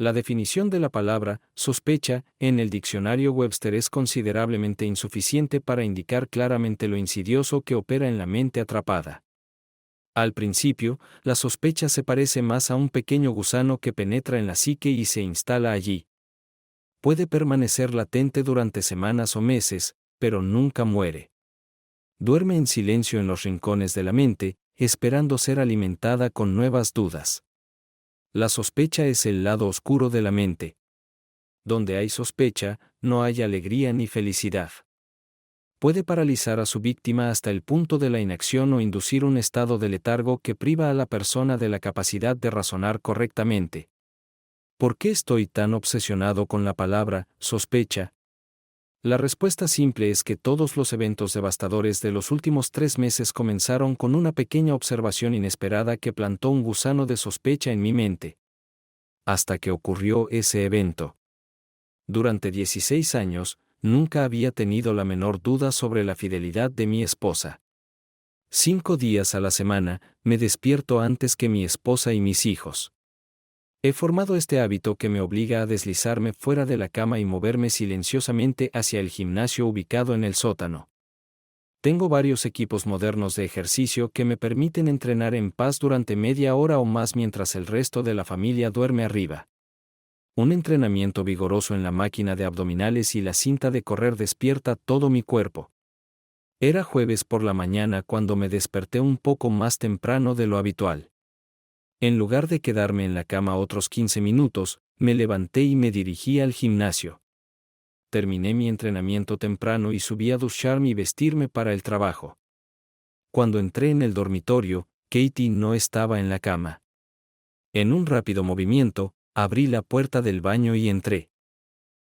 La definición de la palabra sospecha en el diccionario Webster es considerablemente insuficiente para indicar claramente lo insidioso que opera en la mente atrapada. Al principio, la sospecha se parece más a un pequeño gusano que penetra en la psique y se instala allí. Puede permanecer latente durante semanas o meses, pero nunca muere. Duerme en silencio en los rincones de la mente, esperando ser alimentada con nuevas dudas. La sospecha es el lado oscuro de la mente. Donde hay sospecha, no hay alegría ni felicidad. Puede paralizar a su víctima hasta el punto de la inacción o inducir un estado de letargo que priva a la persona de la capacidad de razonar correctamente. ¿Por qué estoy tan obsesionado con la palabra sospecha? La respuesta simple es que todos los eventos devastadores de los últimos 3 meses comenzaron con una pequeña observación inesperada que plantó un gusano de sospecha en mi mente. Hasta que ocurrió ese evento. Durante 16 años, nunca había tenido la menor duda sobre la fidelidad de mi esposa. 5 días a la semana, me despierto antes que mi esposa y mis hijos. He formado este hábito que me obliga a deslizarme fuera de la cama y moverme silenciosamente hacia el gimnasio ubicado en el sótano. Tengo varios equipos modernos de ejercicio que me permiten entrenar en paz durante media hora o más mientras el resto de la familia duerme arriba. Un entrenamiento vigoroso en la máquina de abdominales y la cinta de correr despierta todo mi cuerpo. Era jueves por la mañana cuando me desperté un poco más temprano de lo habitual. En lugar de quedarme en la cama otros 15 minutos, me levanté y me dirigí al gimnasio. Terminé mi entrenamiento temprano y subí a ducharme y vestirme para el trabajo. Cuando entré en el dormitorio, Katie no estaba en la cama. En un rápido movimiento, abrí la puerta del baño y entré.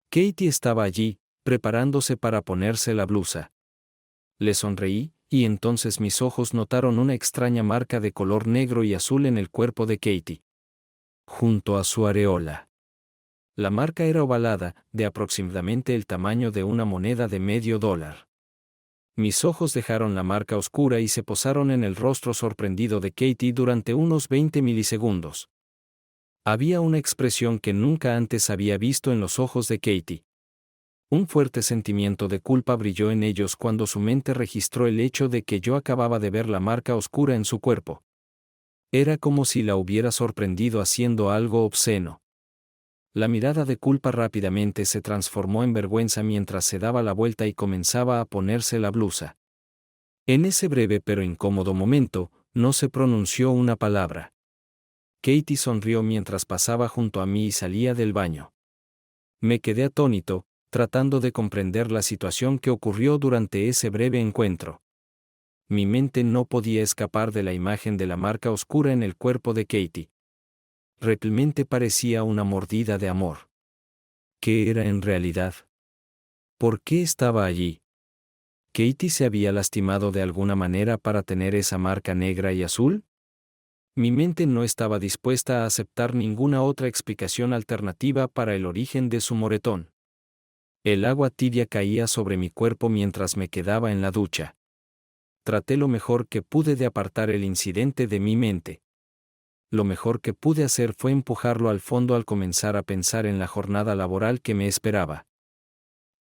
Katie estaba allí, preparándose para ponerse la blusa. Le sonreí, y entonces mis ojos notaron una extraña marca de color negro y azul en el cuerpo de Katie. Junto a su areola. La marca era ovalada, de aproximadamente el tamaño de una moneda de $0.50. Mis ojos dejaron la marca oscura y se posaron en el rostro sorprendido de Katie durante unos 20 milisegundos. Había una expresión que nunca antes había visto en los ojos de Katie. Un fuerte sentimiento de culpa brilló en ellos cuando su mente registró el hecho de que yo acababa de ver la marca oscura en su cuerpo. Era como si la hubiera sorprendido haciendo algo obsceno. La mirada de culpa rápidamente se transformó en vergüenza mientras se daba la vuelta y comenzaba a ponerse la blusa. En ese breve pero incómodo momento, no se pronunció una palabra. Katie sonrió mientras pasaba junto a mí y salía del baño. Me quedé atónito, tratando de comprender la situación que ocurrió durante ese breve encuentro. Mi mente no podía escapar de la imagen de la marca oscura en el cuerpo de Katie. Realmente parecía una mordida de amor. ¿Qué era en realidad? ¿Por qué estaba allí? ¿Katie se había lastimado de alguna manera para tener esa marca negra y azul? Mi mente no estaba dispuesta a aceptar ninguna otra explicación alternativa para el origen de su moretón. El agua tibia caía sobre mi cuerpo mientras me quedaba en la ducha. Traté lo mejor que pude de apartar el incidente de mi mente. Lo mejor que pude hacer fue empujarlo al fondo al comenzar a pensar en la jornada laboral que me esperaba.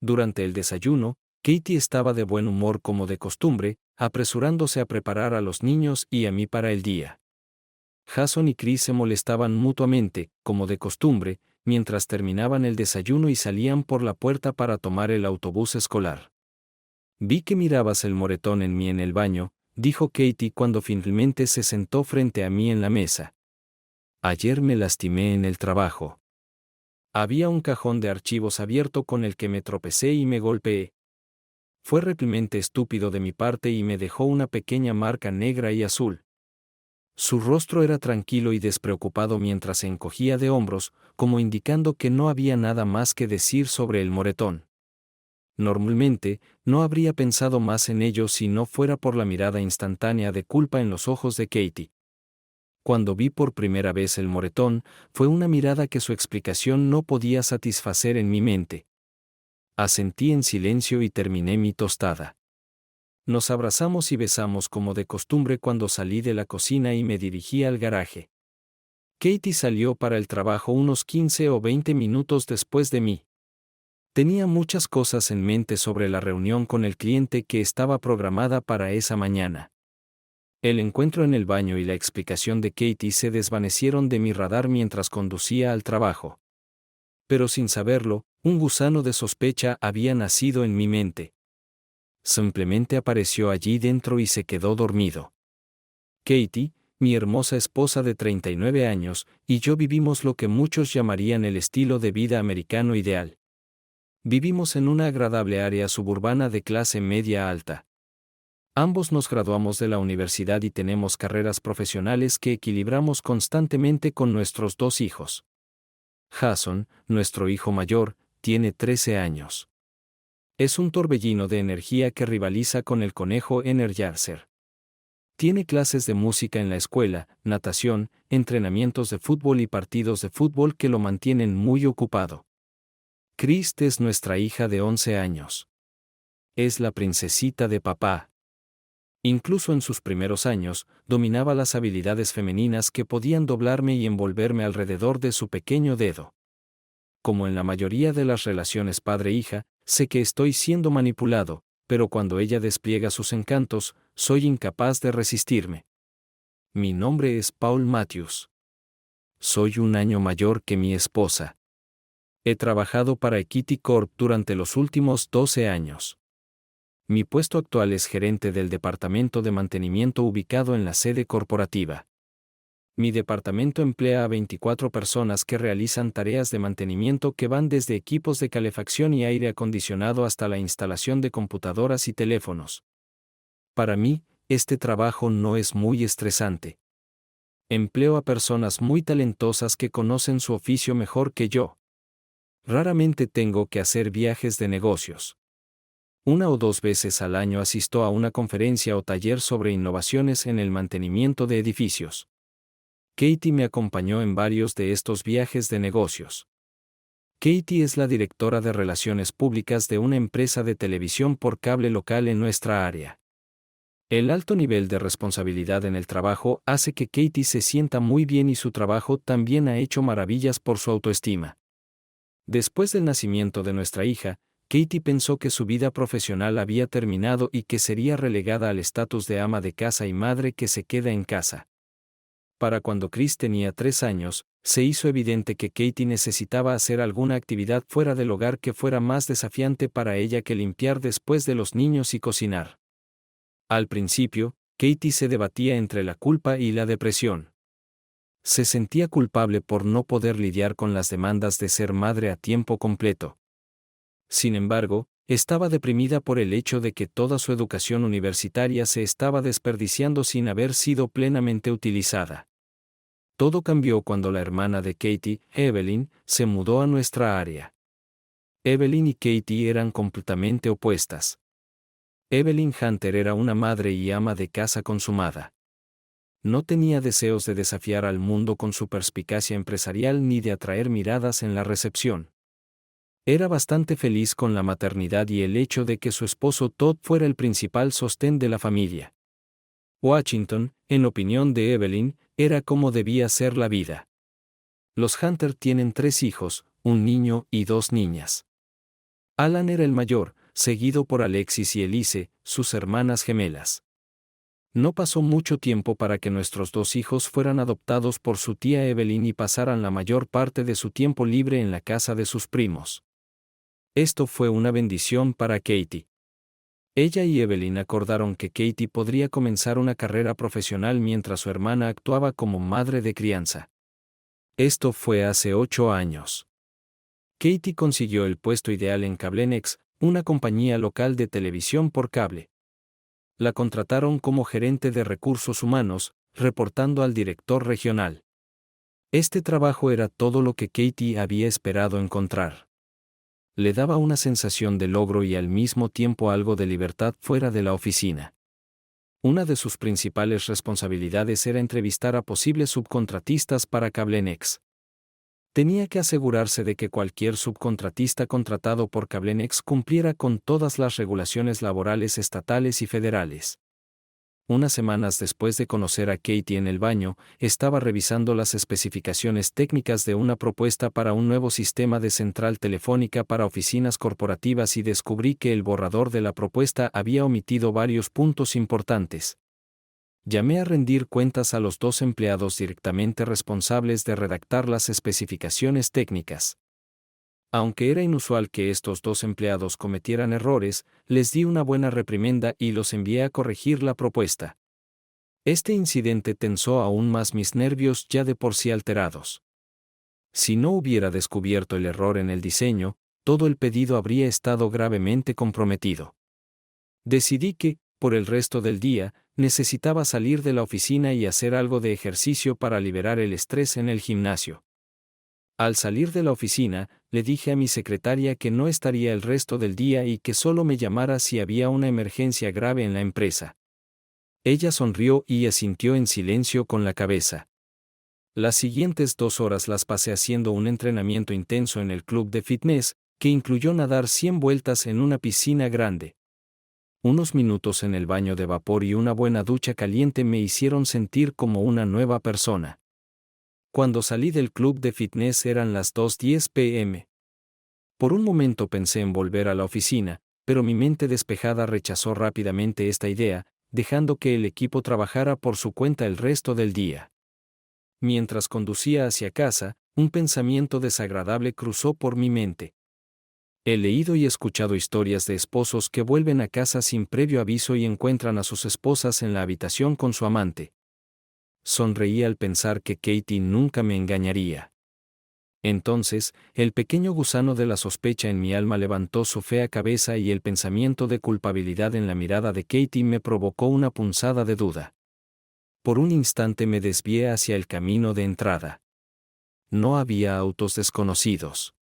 Durante el desayuno, Katie estaba de buen humor como de costumbre, apresurándose a preparar a los niños y a mí para el día. Jason y Chris se molestaban mutuamente, como de costumbre, mientras terminaban el desayuno y salían por la puerta para tomar el autobús escolar. Vi que mirabas el moretón en mí en el baño, dijo Katie cuando finalmente se sentó frente a mí en la mesa. Ayer me lastimé en el trabajo. Había un cajón de archivos abierto con el que me tropecé y me golpeé. Fue realmente estúpido de mi parte y me dejó una pequeña marca negra y azul. Su rostro era tranquilo y despreocupado mientras se encogía de hombros, como indicando que no había nada más que decir sobre el moretón. Normalmente, no habría pensado más en ello si no fuera por la mirada instantánea de culpa en los ojos de Katie. Cuando vi por primera vez el moretón, fue una mirada que su explicación no podía satisfacer en mi mente. Asentí en silencio y terminé mi tostada. Nos abrazamos y besamos como de costumbre cuando salí de la cocina y me dirigí al garaje. Katie salió para el trabajo unos 15 o 20 minutos después de mí. Tenía muchas cosas en mente sobre la reunión con el cliente que estaba programada para esa mañana. El encuentro en el baño y la explicación de Katie se desvanecieron de mi radar mientras conducía al trabajo. Pero sin saberlo, un gusano de sospecha había nacido en mi mente. Simplemente apareció allí dentro y se quedó dormido. Katie, mi hermosa esposa de 39 años, y yo vivimos lo que muchos llamarían el estilo de vida americano ideal. Vivimos en una agradable área suburbana de clase media alta. Ambos nos graduamos de la universidad y tenemos carreras profesionales que equilibramos constantemente con nuestros 2 hijos. Jason, nuestro hijo mayor, tiene 13 años. Es un torbellino de energía que rivaliza con el conejo Energizer. Tiene clases de música en la escuela, natación, entrenamientos de fútbol y partidos de fútbol que lo mantienen muy ocupado. Krist es nuestra hija de 11 años. Es la princesita de papá. Incluso en sus primeros años, dominaba las habilidades femeninas que podían doblarme y envolverme alrededor de su pequeño dedo. Como en la mayoría de las relaciones padre-hija, sé que estoy siendo manipulado, pero cuando ella despliega sus encantos, soy incapaz de resistirme. Mi nombre es Paul Matthews. Soy un año mayor que mi esposa. He trabajado para Equity Corp durante los últimos 12 años. Mi puesto actual es gerente del departamento de mantenimiento ubicado en la sede corporativa. Mi departamento emplea a 24 personas que realizan tareas de mantenimiento que van desde equipos de calefacción y aire acondicionado hasta la instalación de computadoras y teléfonos. Para mí, este trabajo no es muy estresante. Empleo a personas muy talentosas que conocen su oficio mejor que yo. Raramente tengo que hacer viajes de negocios. 1 o 2 veces al año asisto a una conferencia o taller sobre innovaciones en el mantenimiento de edificios. Katie me acompañó en varios de estos viajes de negocios. Katie es la directora de Relaciones Públicas de una empresa de televisión por cable local en nuestra área. El alto nivel de responsabilidad en el trabajo hace que Katie se sienta muy bien y su trabajo también ha hecho maravillas por su autoestima. Después del nacimiento de nuestra hija, Katie pensó que su vida profesional había terminado y que sería relegada al estatus de ama de casa y madre que se queda en casa. Para cuando Chris tenía 3 años, se hizo evidente que Katie necesitaba hacer alguna actividad fuera del hogar que fuera más desafiante para ella que limpiar después de los niños y cocinar. Al principio, Katie se debatía entre la culpa y la depresión. Se sentía culpable por no poder lidiar con las demandas de ser madre a tiempo completo. Sin embargo, estaba deprimida por el hecho de que toda su educación universitaria se estaba desperdiciando sin haber sido plenamente utilizada. Todo cambió cuando la hermana de Katie, Evelyn, se mudó a nuestra área. Evelyn y Katie eran completamente opuestas. Evelyn Hunter era una madre y ama de casa consumada. No tenía deseos de desafiar al mundo con su perspicacia empresarial ni de atraer miradas en la recepción. Era bastante feliz con la maternidad y el hecho de que su esposo Todd fuera el principal sostén de la familia. Washington, en opinión de Evelyn, era como debía ser la vida. Los Hunter tienen 3 hijos, un niño y 2 niñas. Alan era el mayor, seguido por Alexis y Elise, sus hermanas gemelas. No pasó mucho tiempo para que nuestros 2 hijos fueran adoptados por su tía Evelyn y pasaran la mayor parte de su tiempo libre en la casa de sus primos. Esto fue una bendición para Katie. Ella y Evelyn acordaron que Katie podría comenzar una carrera profesional mientras su hermana actuaba como madre de crianza. Esto fue hace 8 años. Katie consiguió el puesto ideal en CableNex, una compañía local de televisión por cable. La contrataron como gerente de recursos humanos, reportando al director regional. Este trabajo era todo lo que Katie había esperado encontrar. Le daba una sensación de logro y al mismo tiempo algo de libertad fuera de la oficina. Una de sus principales responsabilidades era entrevistar a posibles subcontratistas para CableNex. Tenía que asegurarse de que cualquier subcontratista contratado por CableNex cumpliera con todas las regulaciones laborales estatales y federales. unas semanas después de conocer a Katie en el baño, estaba revisando las especificaciones técnicas de una propuesta para un nuevo sistema de central telefónica para oficinas corporativas y descubrí que el borrador de la propuesta había omitido varios puntos importantes. Llamé a rendir cuentas a los 2 empleados directamente responsables de redactar las especificaciones técnicas. Aunque era inusual que estos 2 empleados cometieran errores, les di una buena reprimenda y los envié a corregir la propuesta. Este incidente tensó aún más mis nervios ya de por sí alterados. Si no hubiera descubierto el error en el diseño, todo el pedido habría estado gravemente comprometido. Decidí que, por el resto del día, necesitaba salir de la oficina y hacer algo de ejercicio para liberar el estrés en el gimnasio. Al salir de la oficina, le dije a mi secretaria que no estaría el resto del día y que solo me llamara si había una emergencia grave en la empresa. Ella sonrió y asintió en silencio con la cabeza. Las siguientes 2 horas las pasé haciendo un entrenamiento intenso en el club de fitness, que incluyó nadar 100 vueltas en una piscina grande. Unos minutos en el baño de vapor y una buena ducha caliente me hicieron sentir como una nueva persona. Cuando salí del club de fitness eran las 2:10 p.m. Por un momento pensé en volver a la oficina, pero mi mente despejada rechazó rápidamente esta idea, dejando que el equipo trabajara por su cuenta el resto del día. Mientras conducía hacia casa, un pensamiento desagradable cruzó por mi mente. He leído y escuchado historias de esposos que vuelven a casa sin previo aviso y encuentran a sus esposas en la habitación con su amante. Sonreí al pensar que Katie nunca me engañaría. Entonces, el pequeño gusano de la sospecha en mi alma levantó su fea cabeza y el pensamiento de culpabilidad en la mirada de Katie me provocó una punzada de duda. Por un instante me desvié hacia el camino de entrada. No había autos desconocidos.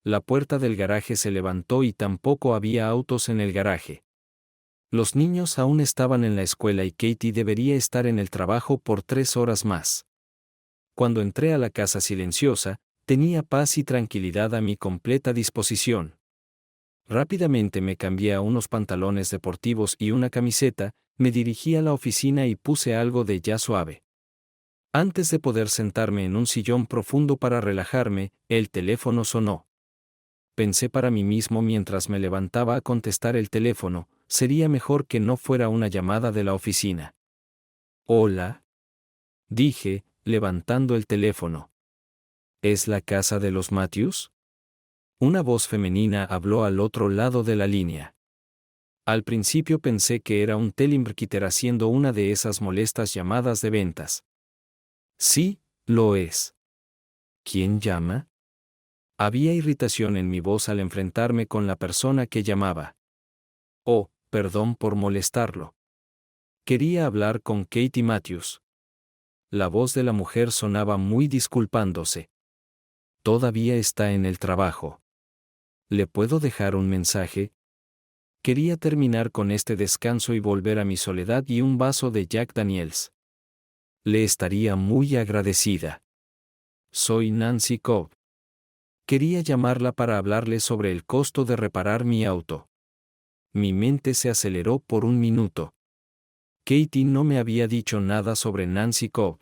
La puerta del garaje se levantó y tampoco había autos en el garaje. Los niños aún estaban en la escuela y Katie debería estar en el trabajo por 3 horas más. Cuando entré a la casa silenciosa, tenía paz y tranquilidad a mi completa disposición. Rápidamente me cambié a unos pantalones deportivos y una camiseta, me dirigí a la oficina y puse algo de jazz suave. Antes de poder sentarme en un sillón profundo para relajarme, el teléfono sonó. Pensé para mí mismo mientras me levantaba a contestar el teléfono, sería mejor que no fuera una llamada de la oficina. «Hola», dije, levantando el teléfono. ¿Es la casa de los Matthews? Una voz femenina habló al otro lado de la línea. Al principio pensé que era un telemarketer haciendo una de esas molestas llamadas de ventas. Sí, lo es. ¿Quién llama? Había irritación en mi voz al enfrentarme con la persona que llamaba. Oh, perdón por molestarlo. Quería hablar con Katie Matthews. La voz de la mujer sonaba muy disculpándose. Todavía está en el trabajo. ¿Le puedo dejar un mensaje? Quería terminar con este descanso y volver a mi soledad y un vaso de Jack Daniels. Le estaría muy agradecida. Soy Nancy Cobb. Quería llamarla para hablarle sobre el costo de reparar mi auto. Mi mente se aceleró por un minuto. Katie no me había dicho nada sobre Nancy Cobb.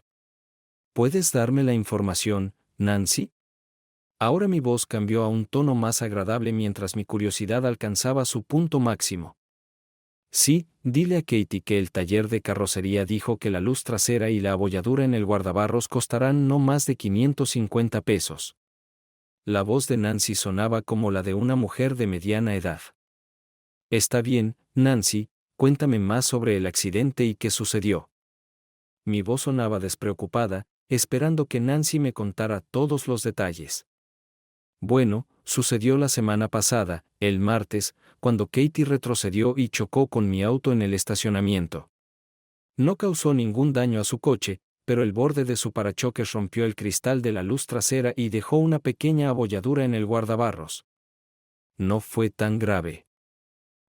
¿Puedes darme la información, Nancy? Ahora mi voz cambió a un tono más agradable mientras mi curiosidad alcanzaba su punto máximo. Sí, dile a Katie que el taller de carrocería dijo que la luz trasera y la abolladura en el guardabarros costarán no más de 550 pesos. La voz de Nancy sonaba como la de una mujer de mediana edad. Está bien, Nancy, cuéntame más sobre el accidente y qué sucedió. Mi voz sonaba despreocupada, esperando que Nancy me contara todos los detalles. Bueno, sucedió la semana pasada, el martes, cuando Katie retrocedió y chocó con mi auto en el estacionamiento. No causó ningún daño a su coche, pero el borde de su parachoques rompió el cristal de la luz trasera y dejó una pequeña abolladura en el guardabarros. No fue tan grave.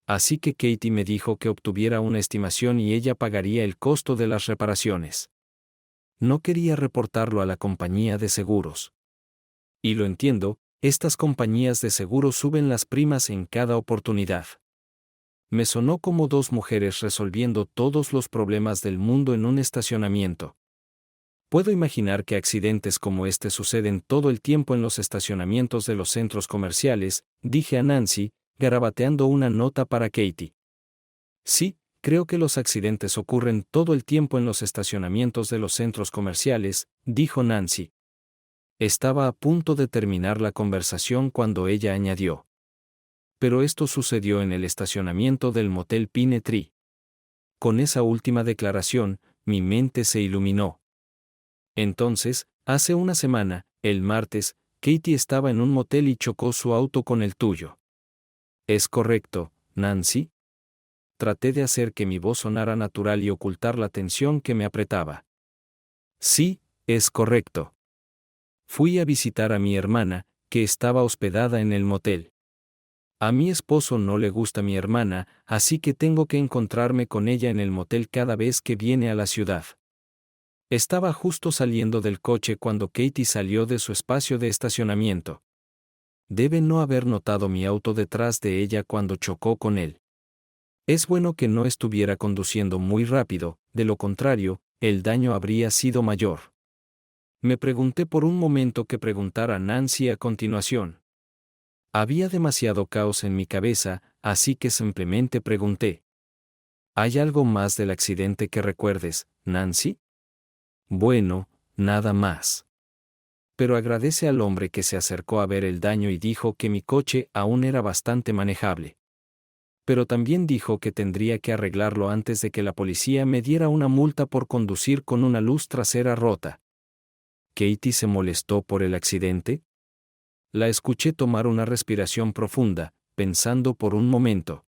Así que Katie me dijo que obtuviera una estimación y ella pagaría el costo de las reparaciones. No quería reportarlo a la compañía de seguros. Y lo entiendo, estas compañías de seguros suben las primas en cada oportunidad. Me sonó como dos mujeres resolviendo todos los problemas del mundo en un estacionamiento. Puedo imaginar que accidentes como este suceden todo el tiempo en los estacionamientos de los centros comerciales, dije a Nancy, garabateando una nota para Katie. Sí, creo que los accidentes ocurren todo el tiempo en los estacionamientos de los centros comerciales, dijo Nancy. Estaba a punto de terminar la conversación cuando ella añadió. Pero esto sucedió en el estacionamiento del motel Pine Tree. Con esa última declaración, mi mente se iluminó. Entonces, hace una semana, el martes, Katie estaba en un motel y chocó su auto con el tuyo. ¿Es correcto, Nancy? Traté de hacer que mi voz sonara natural y ocultar la tensión que me apretaba. Sí, es correcto. Fui a visitar a mi hermana, que estaba hospedada en el motel. A mi esposo no le gusta mi hermana, así que tengo que encontrarme con ella en el motel cada vez que viene a la ciudad. Estaba justo saliendo del coche cuando Katie salió de su espacio de estacionamiento. Debe no haber notado mi auto detrás de ella cuando chocó con él. Es bueno que no estuviera conduciendo muy rápido, de lo contrario, el daño habría sido mayor. Me pregunté por un momento qué preguntar a Nancy a continuación. Había demasiado caos en mi cabeza, así que simplemente pregunté. ¿Hay algo más del accidente que recuerdes, Nancy? Bueno, nada más. Pero agradece al hombre que se acercó a ver el daño y dijo que mi coche aún era bastante manejable. Pero también dijo que tendría que arreglarlo antes de que la policía me diera una multa por conducir con una luz trasera rota. ¿Katie se molestó por el accidente? La escuché tomar una respiración profunda, pensando por un momento.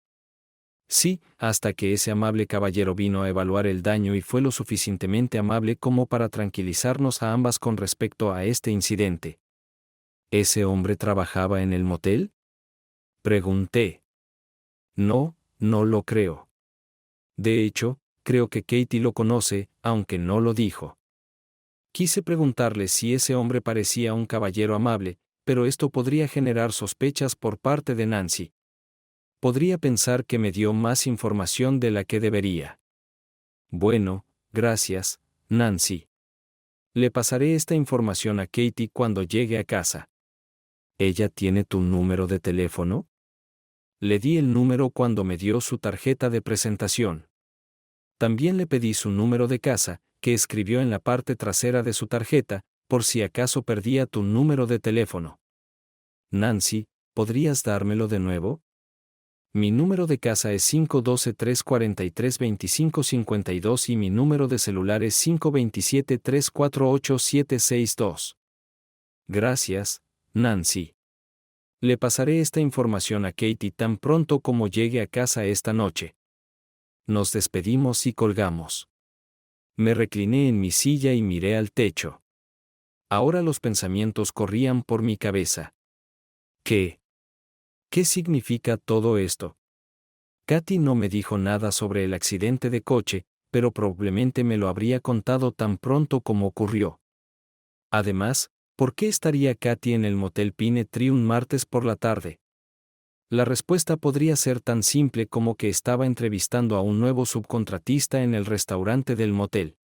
Sí, hasta que ese amable caballero vino a evaluar el daño y fue lo suficientemente amable como para tranquilizarnos a ambas con respecto a este incidente. ¿Ese hombre trabajaba en el motel? Pregunté. No, no lo creo. De hecho, creo que Katie lo conoce, aunque no lo dijo. Quise preguntarle si ese hombre parecía un caballero amable, pero esto podría generar sospechas por parte de Nancy. Podría pensar que me dio más información de la que debería. Bueno, gracias, Nancy. Le pasaré esta información a Katie cuando llegue a casa. ¿Ella tiene tu número de teléfono? Le di el número cuando me dio su tarjeta de presentación. También le pedí su número de casa, que escribió en la parte trasera de su tarjeta, por si acaso perdía tu número de teléfono. Nancy, ¿podrías dármelo de nuevo? Mi número de casa es 512-343-2552 y mi número de celular es 527-348-762. Gracias, Nancy. Le pasaré esta información a Katie tan pronto como llegue a casa esta noche. Nos despedimos y colgamos. Me recliné en mi silla y miré al techo. Ahora los pensamientos corrían por mi cabeza. ¿Qué significa todo esto? Katie no me dijo nada sobre el accidente de coche, pero probablemente me lo habría contado tan pronto como ocurrió. Además, ¿por qué estaría Katie en el motel Pine Tree un martes por la tarde? La respuesta podría ser tan simple como que estaba entrevistando a un nuevo subcontratista en el restaurante del motel.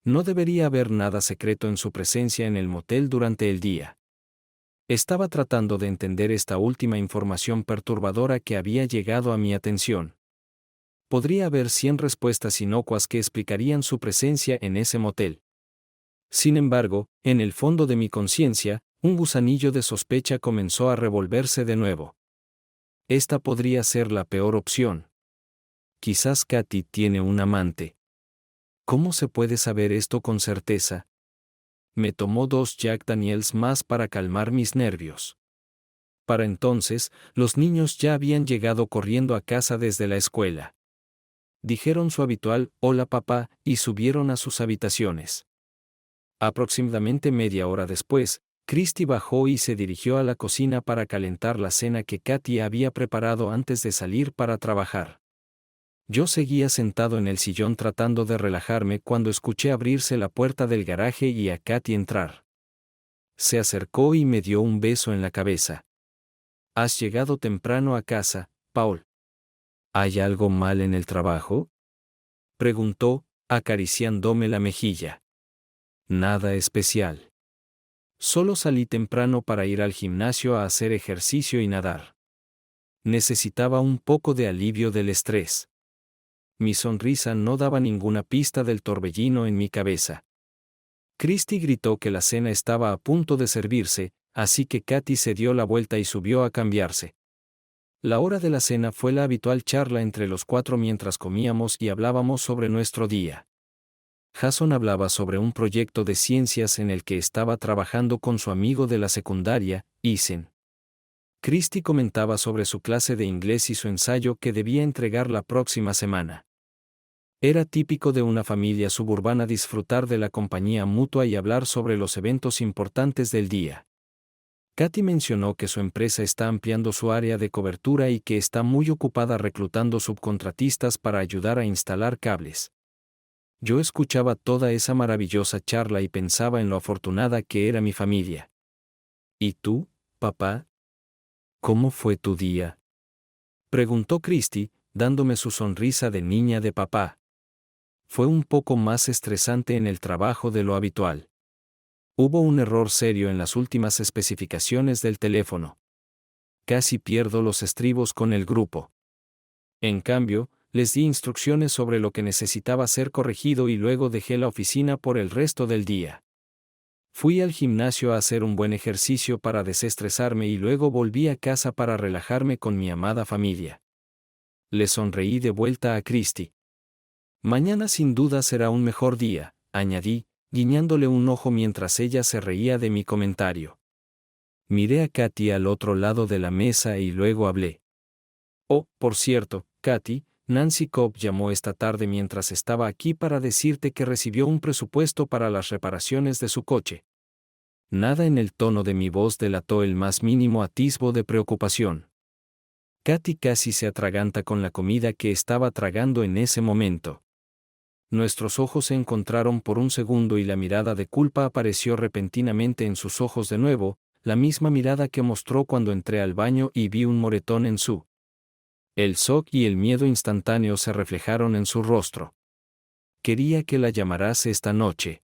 No debería haber nada secreto en su presencia en el motel durante el día. Estaba tratando de entender esta última información perturbadora que había llegado a mi atención. Podría haber 100 respuestas inocuas que explicarían su presencia en ese motel. Sin embargo, en el fondo de mi conciencia, un gusanillo de sospecha comenzó a revolverse de nuevo. Esta podría ser la peor opción. Quizás Katie tiene un amante. ¿Cómo se puede saber esto con certeza? Me tomó 2 Jack Daniels más para calmar mis nervios. Para entonces, los niños ya habían llegado corriendo a casa desde la escuela. Dijeron su habitual «Hola papá» y subieron a sus habitaciones. Aproximadamente media hora después, Christy bajó y se dirigió a la cocina para calentar la cena que Katie había preparado antes de salir para trabajar. Yo seguía sentado en el sillón tratando de relajarme cuando escuché abrirse la puerta del garaje y a Katie entrar. Se acercó y me dio un beso en la cabeza. «Has llegado temprano a casa, Paul». ¿Hay algo mal en el trabajo?, preguntó, acariciándome la mejilla. Nada especial. Solo salí temprano para ir al gimnasio a hacer ejercicio y nadar. Necesitaba un poco de alivio del estrés. Mi sonrisa no daba ninguna pista del torbellino en mi cabeza. Christy gritó que la cena estaba a punto de servirse, así que Katy se dio la vuelta y subió a cambiarse. La hora de la cena fue la habitual charla entre los cuatro mientras comíamos y hablábamos sobre nuestro día. Jason hablaba sobre un proyecto de ciencias en el que estaba trabajando con su amigo de la secundaria, Ethan. Christy comentaba sobre su clase de inglés y su ensayo que debía entregar la próxima semana. Era típico de una familia suburbana disfrutar de la compañía mutua y hablar sobre los eventos importantes del día. Katy mencionó que su empresa está ampliando su área de cobertura y que está muy ocupada reclutando subcontratistas para ayudar a instalar cables. Yo escuchaba toda esa maravillosa charla y pensaba en lo afortunada que era mi familia. ¿Y tú, papá? ¿Cómo fue tu día?, preguntó Christy, dándome su sonrisa de niña de papá. Fue un poco más estresante en el trabajo de lo habitual. Hubo un error serio en las últimas especificaciones del teléfono. Casi pierdo los estribos con el grupo. En cambio, les di instrucciones sobre lo que necesitaba ser corregido y luego dejé la oficina por el resto del día. Fui al gimnasio a hacer un buen ejercicio para desestresarme y luego volví a casa para relajarme con mi amada familia. Le sonreí de vuelta a Christy. Mañana sin duda será un mejor día, añadí, guiñándole un ojo mientras ella se reía de mi comentario. Miré a Katy al otro lado de la mesa y luego hablé. Oh, por cierto, Katy, Nancy Cobb llamó esta tarde mientras estaba aquí para decirte que recibió un presupuesto para las reparaciones de su coche. Nada en el tono de mi voz delató el más mínimo atisbo de preocupación. Katy casi se atraganta con la comida que estaba tragando en ese momento. Nuestros ojos se encontraron por un segundo y la mirada de culpa apareció repentinamente en sus ojos de nuevo, la misma mirada que mostró cuando entré al baño y vi un moretón en su. El shock y el miedo instantáneo se reflejaron en su rostro. Quería que la llamaras esta noche.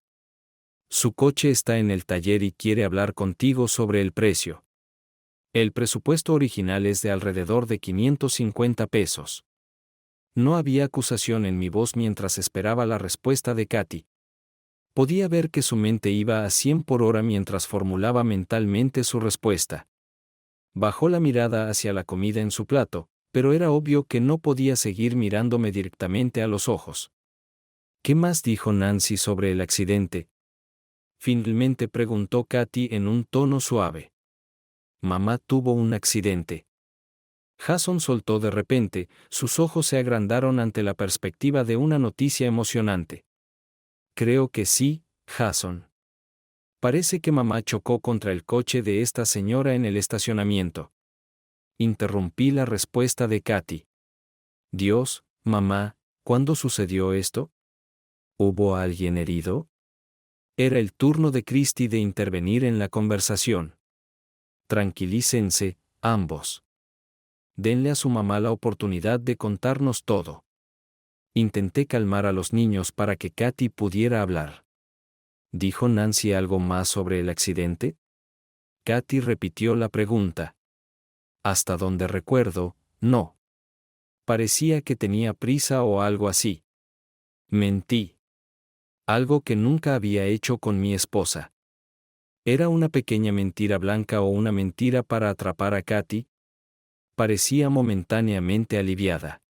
Su coche está en el taller y quiere hablar contigo sobre el precio. El presupuesto original es de alrededor de $550. No había acusación en mi voz mientras esperaba la respuesta de Katy. Podía ver que su mente iba a 100 por hora mientras formulaba mentalmente su respuesta. Bajó la mirada hacia la comida en su plato, pero era obvio que no podía seguir mirándome directamente a los ojos. ¿Qué más dijo Nancy sobre el accidente?, finalmente preguntó Katy en un tono suave. Mamá tuvo un accidente. Jason soltó de repente, sus ojos se agrandaron ante la perspectiva de una noticia emocionante. Creo que sí, Jason. Parece que mamá chocó contra el coche de esta señora en el estacionamiento. Interrumpí la respuesta de Katy. Dios, mamá, ¿cuándo sucedió esto? ¿Hubo alguien herido? Era el turno de Christy de intervenir en la conversación. Tranquilícense, ambos. Denle a su mamá la oportunidad de contarnos todo. Intenté calmar a los niños para que Katy pudiera hablar. ¿Dijo Nancy algo más sobre el accidente? Katy repitió la pregunta. Hasta donde recuerdo, no. Parecía que tenía prisa o algo así. Mentí. Algo que nunca había hecho con mi esposa. ¿Era una pequeña mentira blanca o una mentira para atrapar a Katy? Parecía momentáneamente aliviada.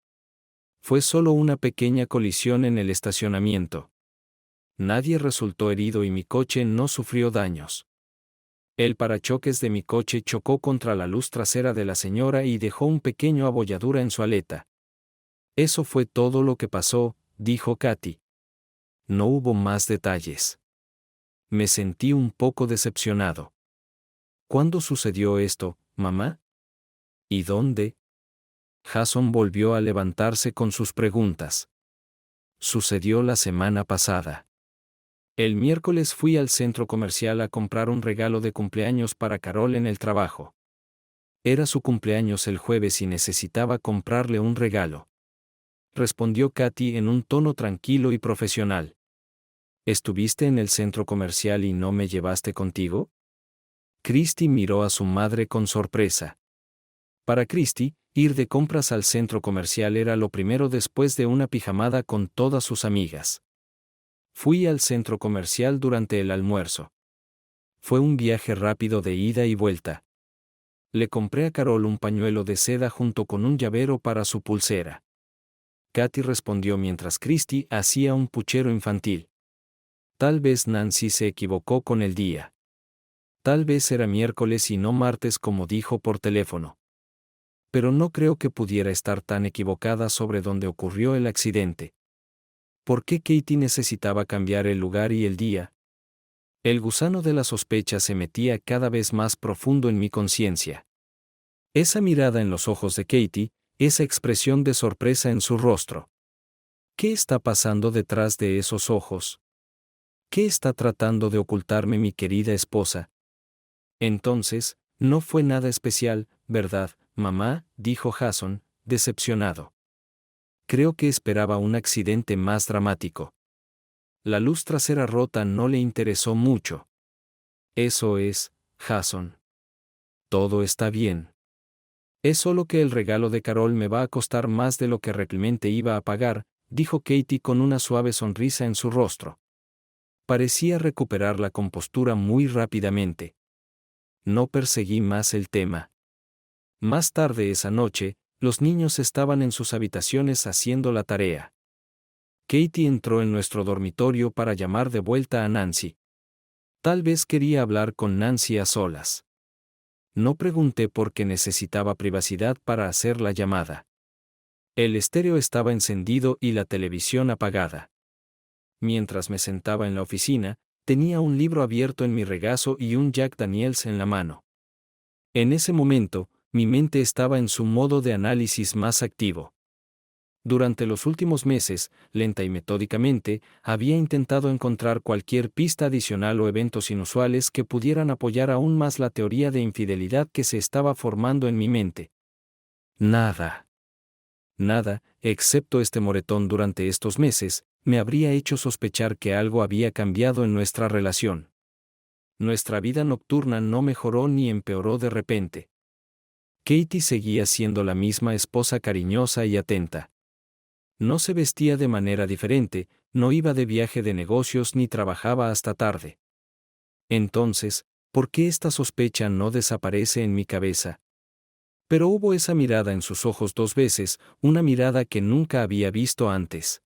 Fue solo una pequeña colisión en el estacionamiento. Nadie resultó herido y mi coche no sufrió daños. El parachoques de mi coche chocó contra la luz trasera de la señora y dejó un pequeño abolladura en su aleta. Eso fue todo lo que pasó, dijo Katy. No hubo más detalles. Me sentí un poco decepcionado. ¿Cuándo sucedió esto, mamá? ¿Y dónde? Jason volvió a levantarse con sus preguntas. Sucedió la semana pasada. El miércoles fui al centro comercial a comprar un regalo de cumpleaños para Carol en el trabajo. Era su cumpleaños el jueves y necesitaba comprarle un regalo. Respondió Katy en un tono tranquilo y profesional. ¿Estuviste en el centro comercial y no me llevaste contigo? Christy miró a su madre con sorpresa. Para Christy, ir de compras al centro comercial era lo primero después de una pijamada con todas sus amigas. Fui al centro comercial durante el almuerzo. Fue un viaje rápido de ida y vuelta. Le compré a Carol un pañuelo de seda junto con un llavero para su pulsera. Katy respondió mientras Christy hacía un puchero infantil. Tal vez Nancy se equivocó con el día. Tal vez era miércoles y no martes como dijo por teléfono. Pero no creo que pudiera estar tan equivocada sobre dónde ocurrió el accidente. ¿Por qué Katy necesitaba cambiar el lugar y el día? El gusano de la sospecha se metía cada vez más profundo en mi conciencia. Esa mirada en los ojos de Katy, esa expresión de sorpresa en su rostro. ¿Qué está pasando detrás de esos ojos? ¿Qué está tratando de ocultarme mi querida esposa? Entonces, no fue nada especial, ¿verdad, mamá?, dijo Jason, decepcionado. Creo que esperaba un accidente más dramático. La luz trasera rota no le interesó mucho. Eso es, Jason. Todo está bien. Es solo que el regalo de Carol me va a costar más de lo que realmente iba a pagar, dijo Katy con una suave sonrisa en su rostro. Parecía recuperar la compostura muy rápidamente. No perseguí más el tema. Más tarde esa noche, los niños estaban en sus habitaciones haciendo la tarea. Katy entró en nuestro dormitorio para llamar de vuelta a Nancy. Tal vez quería hablar con Nancy a solas. No pregunté por qué necesitaba privacidad para hacer la llamada. El estéreo estaba encendido y la televisión apagada. Mientras me sentaba en la oficina, tenía un libro abierto en mi regazo y un Jack Daniels en la mano. En ese momento, mi mente estaba en su modo de análisis más activo. Durante los últimos meses, lenta y metódicamente, había intentado encontrar cualquier pista adicional o eventos inusuales que pudieran apoyar aún más la teoría de infidelidad que se estaba formando en mi mente. Nada. Nada, excepto este moretón durante estos meses, me habría hecho sospechar que algo había cambiado en nuestra relación. Nuestra vida nocturna no mejoró ni empeoró de repente. Katy seguía siendo la misma esposa cariñosa y atenta. No se vestía de manera diferente, no iba de viaje de negocios ni trabajaba hasta tarde. Entonces, ¿por qué esta sospecha no desaparece en mi cabeza? Pero hubo esa mirada en sus ojos 2 veces, una mirada que nunca había visto antes.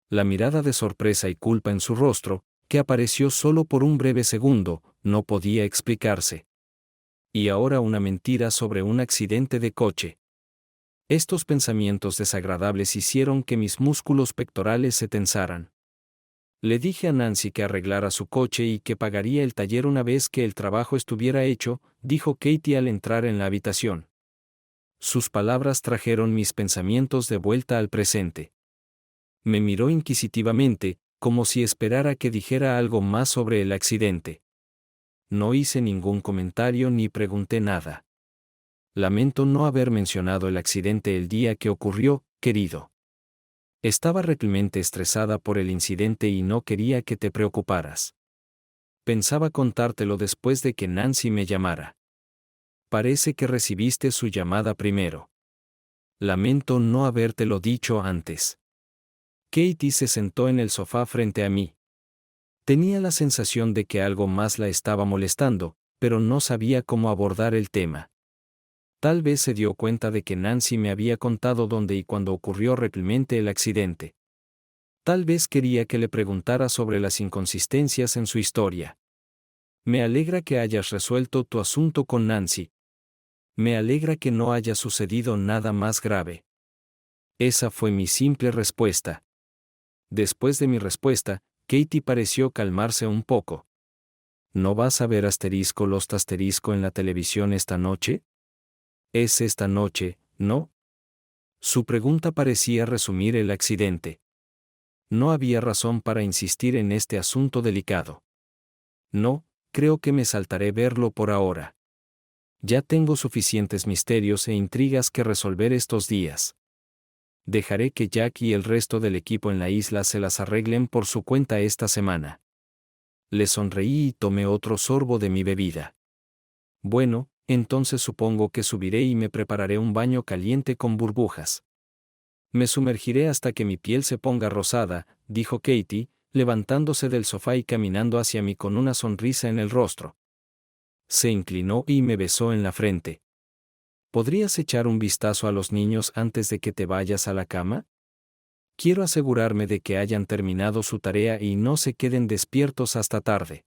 La mirada de sorpresa y culpa en su rostro, que apareció solo por un breve segundo, no podía explicarse. Y ahora una mentira sobre un accidente de coche. Estos pensamientos desagradables hicieron que mis músculos pectorales se tensaran. Le dije a Nancy que arreglara su coche y que pagaría el taller una vez que el trabajo estuviera hecho, dijo Katy al entrar en la habitación. Sus palabras trajeron mis pensamientos de vuelta al presente. Me miró inquisitivamente, como si esperara que dijera algo más sobre el accidente. No hice ningún comentario ni pregunté nada. Lamento no haber mencionado el accidente el día que ocurrió, querido. Estaba realmente estresada por el incidente y no quería que te preocuparas. Pensaba contártelo después de que Nancy me llamara. Parece que recibiste su llamada primero. Lamento no habértelo dicho antes. Katy se sentó en el sofá frente a mí. Tenía la sensación de que algo más la estaba molestando, pero no sabía cómo abordar el tema. Tal vez se dio cuenta de que Nancy me había contado dónde y cuándo ocurrió realmente el accidente. Tal vez quería que le preguntara sobre las inconsistencias en su historia. Me alegra que hayas resuelto tu asunto con Nancy. Me alegra que no haya sucedido nada más grave. Esa fue mi simple respuesta. Después de mi respuesta, Katy pareció calmarse un poco. ¿No vas a ver Lost en la televisión esta noche? Es esta noche, ¿no? Su pregunta parecía resumir el accidente. No había razón para insistir en este asunto delicado. No, creo que me saltaré verlo por ahora. Ya tengo suficientes misterios e intrigas que resolver estos días. Dejaré que Jack y el resto del equipo en la isla se las arreglen por su cuenta esta semana. Le sonreí y tomé otro sorbo de mi bebida. Bueno, entonces supongo que subiré y me prepararé un baño caliente con burbujas. Me sumergiré hasta que mi piel se ponga rosada, dijo Katie, levantándose del sofá y caminando hacia mí con una sonrisa en el rostro. Se inclinó y me besó en la frente. ¿Podrías echar un vistazo a los niños antes de que te vayas a la cama? Quiero asegurarme de que hayan terminado su tarea y no se queden despiertos hasta tarde.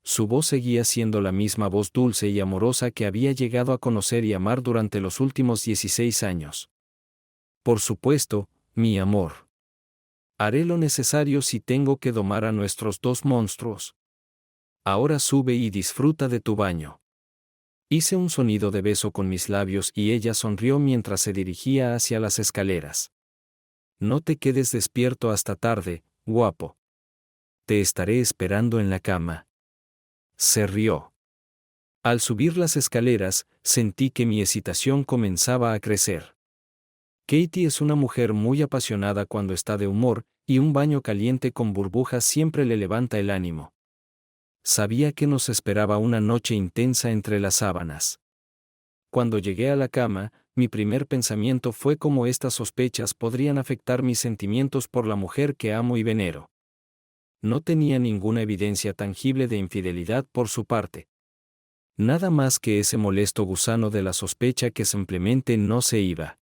Su voz seguía siendo la misma voz dulce y amorosa que había llegado a conocer y amar durante los últimos 16 años. Por supuesto, mi amor. Haré lo necesario si tengo que domar a nuestros dos monstruos. Ahora sube y disfruta de tu baño. Hice un sonido de beso con mis labios y ella sonrió mientras se dirigía hacia las escaleras. No te quedes despierto hasta tarde, guapo. Te estaré esperando en la cama. Se rió. Al subir las escaleras, sentí que mi excitación comenzaba a crecer. Katie es una mujer muy apasionada cuando está de humor, y un baño caliente con burbujas siempre le levanta el ánimo. Sabía que nos esperaba una noche intensa entre las sábanas. Cuando llegué a la cama, mi primer pensamiento fue cómo estas sospechas podrían afectar mis sentimientos por la mujer que amo y venero. No tenía ninguna evidencia tangible de infidelidad por su parte. Nada más que ese molesto gusano de la sospecha que simplemente no se iba.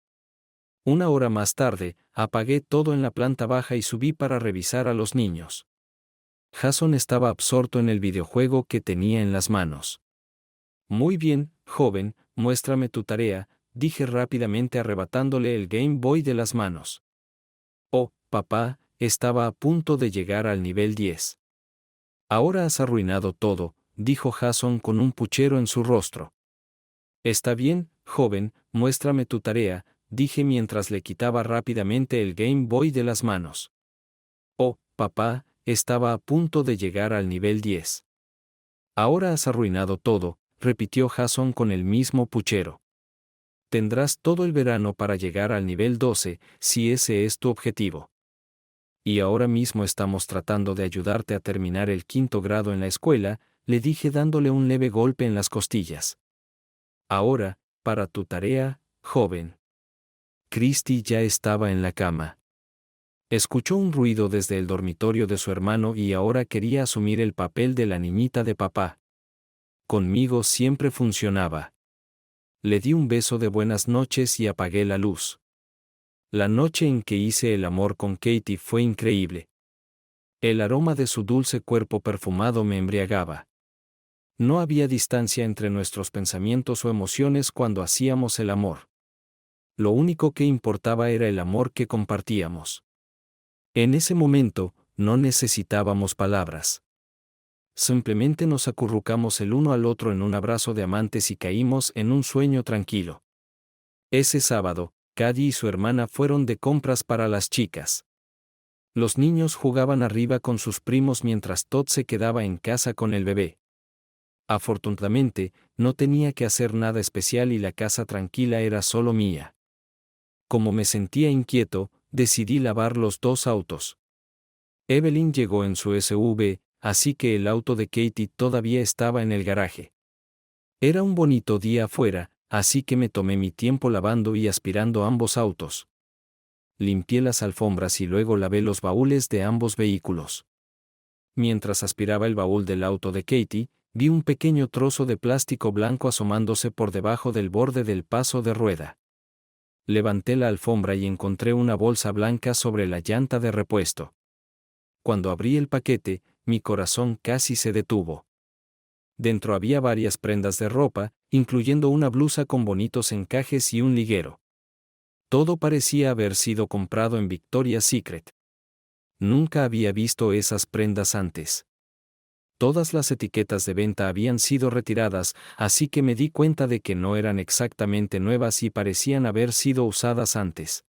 Una hora más tarde, apagué todo en la planta baja y subí para revisar a los niños. Jason estaba absorto en el videojuego que tenía en las manos. Muy bien, joven, muéstrame tu tarea, dije rápidamente arrebatándole el Game Boy de las manos. Oh, papá, estaba a punto de llegar al nivel 10. Ahora has arruinado todo, dijo Jason con un puchero en su rostro. Está bien, joven, muéstrame tu tarea, dije mientras le quitaba rápidamente el Game Boy de las manos. Oh, papá, estaba a punto de llegar al nivel 10. Ahora has arruinado todo, repitió Jason con el mismo puchero. Tendrás todo el verano para llegar al nivel 12, si ese es tu objetivo. Y ahora mismo estamos tratando de ayudarte a terminar el 5º grado en la escuela, le dije dándole un leve golpe en las costillas. Ahora, para tu tarea, joven. Christy ya estaba en la cama. Escuchó un ruido desde el dormitorio de su hermano y ahora quería asumir el papel de la niñita de papá. Conmigo siempre funcionaba. Le di un beso de buenas noches y apagué la luz. La noche en que hice el amor con Katie fue increíble. El aroma de su dulce cuerpo perfumado me embriagaba. No había distancia entre nuestros pensamientos o emociones cuando hacíamos el amor. Lo único que importaba era el amor que compartíamos. En ese momento, no necesitábamos palabras. Simplemente nos acurrucamos el uno al otro en un abrazo de amantes y caímos en un sueño tranquilo. Ese sábado, Cady y su hermana fueron de compras para las chicas. Los niños jugaban arriba con sus primos mientras Todd se quedaba en casa con el bebé. Afortunadamente, no tenía que hacer nada especial y la casa tranquila era solo mía. Como me sentía inquieto, decidí lavar los dos autos. Evelyn llegó en su SUV, así que el auto de Katie todavía estaba en el garaje. Era un bonito día afuera, así que me tomé mi tiempo lavando y aspirando ambos autos. Limpié las alfombras y luego lavé los baúles de ambos vehículos. Mientras aspiraba el baúl del auto de Katie, vi un pequeño trozo de plástico blanco asomándose por debajo del borde del paso de rueda. Levanté la alfombra y encontré una bolsa blanca sobre la llanta de repuesto. Cuando abrí el paquete, mi corazón casi se detuvo. Dentro había varias prendas de ropa, incluyendo una blusa con bonitos encajes y un liguero. Todo parecía haber sido comprado en Victoria's Secret. Nunca había visto esas prendas antes. Todas las etiquetas de venta habían sido retiradas, así que me di cuenta de que no eran exactamente nuevas y parecían haber sido usadas antes.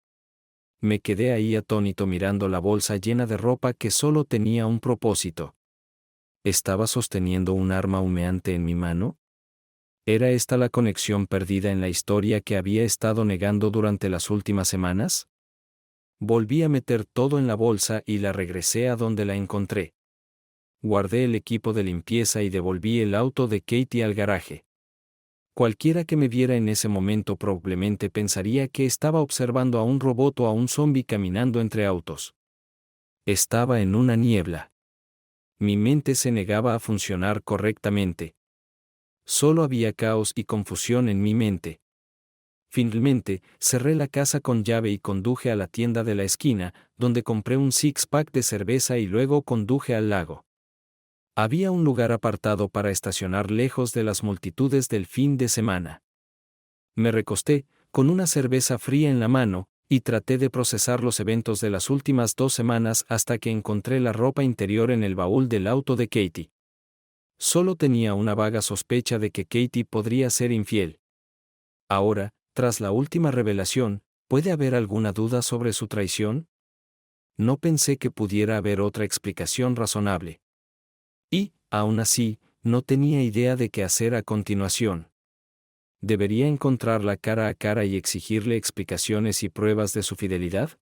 Me quedé ahí atónito mirando la bolsa llena de ropa que solo tenía un propósito. ¿Estaba sosteniendo un arma humeante en mi mano? ¿Era esta la conexión perdida en la historia que había estado negando durante las últimas semanas? Volví a meter todo en la bolsa y la regresé a donde la encontré. Guardé el equipo de limpieza y devolví el auto de Katie al garaje. Cualquiera que me viera en ese momento probablemente pensaría que estaba observando a un robot o a un zombi caminando entre autos. Estaba en una niebla. Mi mente se negaba a funcionar correctamente. Solo había caos y confusión en mi mente. Finalmente, cerré la casa con llave y conduje a la tienda de la esquina, donde compré un six-pack de cerveza y luego conduje al lago. Había un lugar apartado para estacionar lejos de las multitudes del fin de semana. Me recosté, con una cerveza fría en la mano, y traté de procesar los eventos de las últimas 2 semanas hasta que encontré la ropa interior en el baúl del auto de Katie. Solo tenía una vaga sospecha de que Katie podría ser infiel. Ahora, tras la última revelación, ¿puede haber alguna duda sobre su traición? No pensé que pudiera haber otra explicación razonable. Y, aún así, no tenía idea de qué hacer a continuación. ¿Debería encontrarla cara a cara y exigirle explicaciones y pruebas de su fidelidad?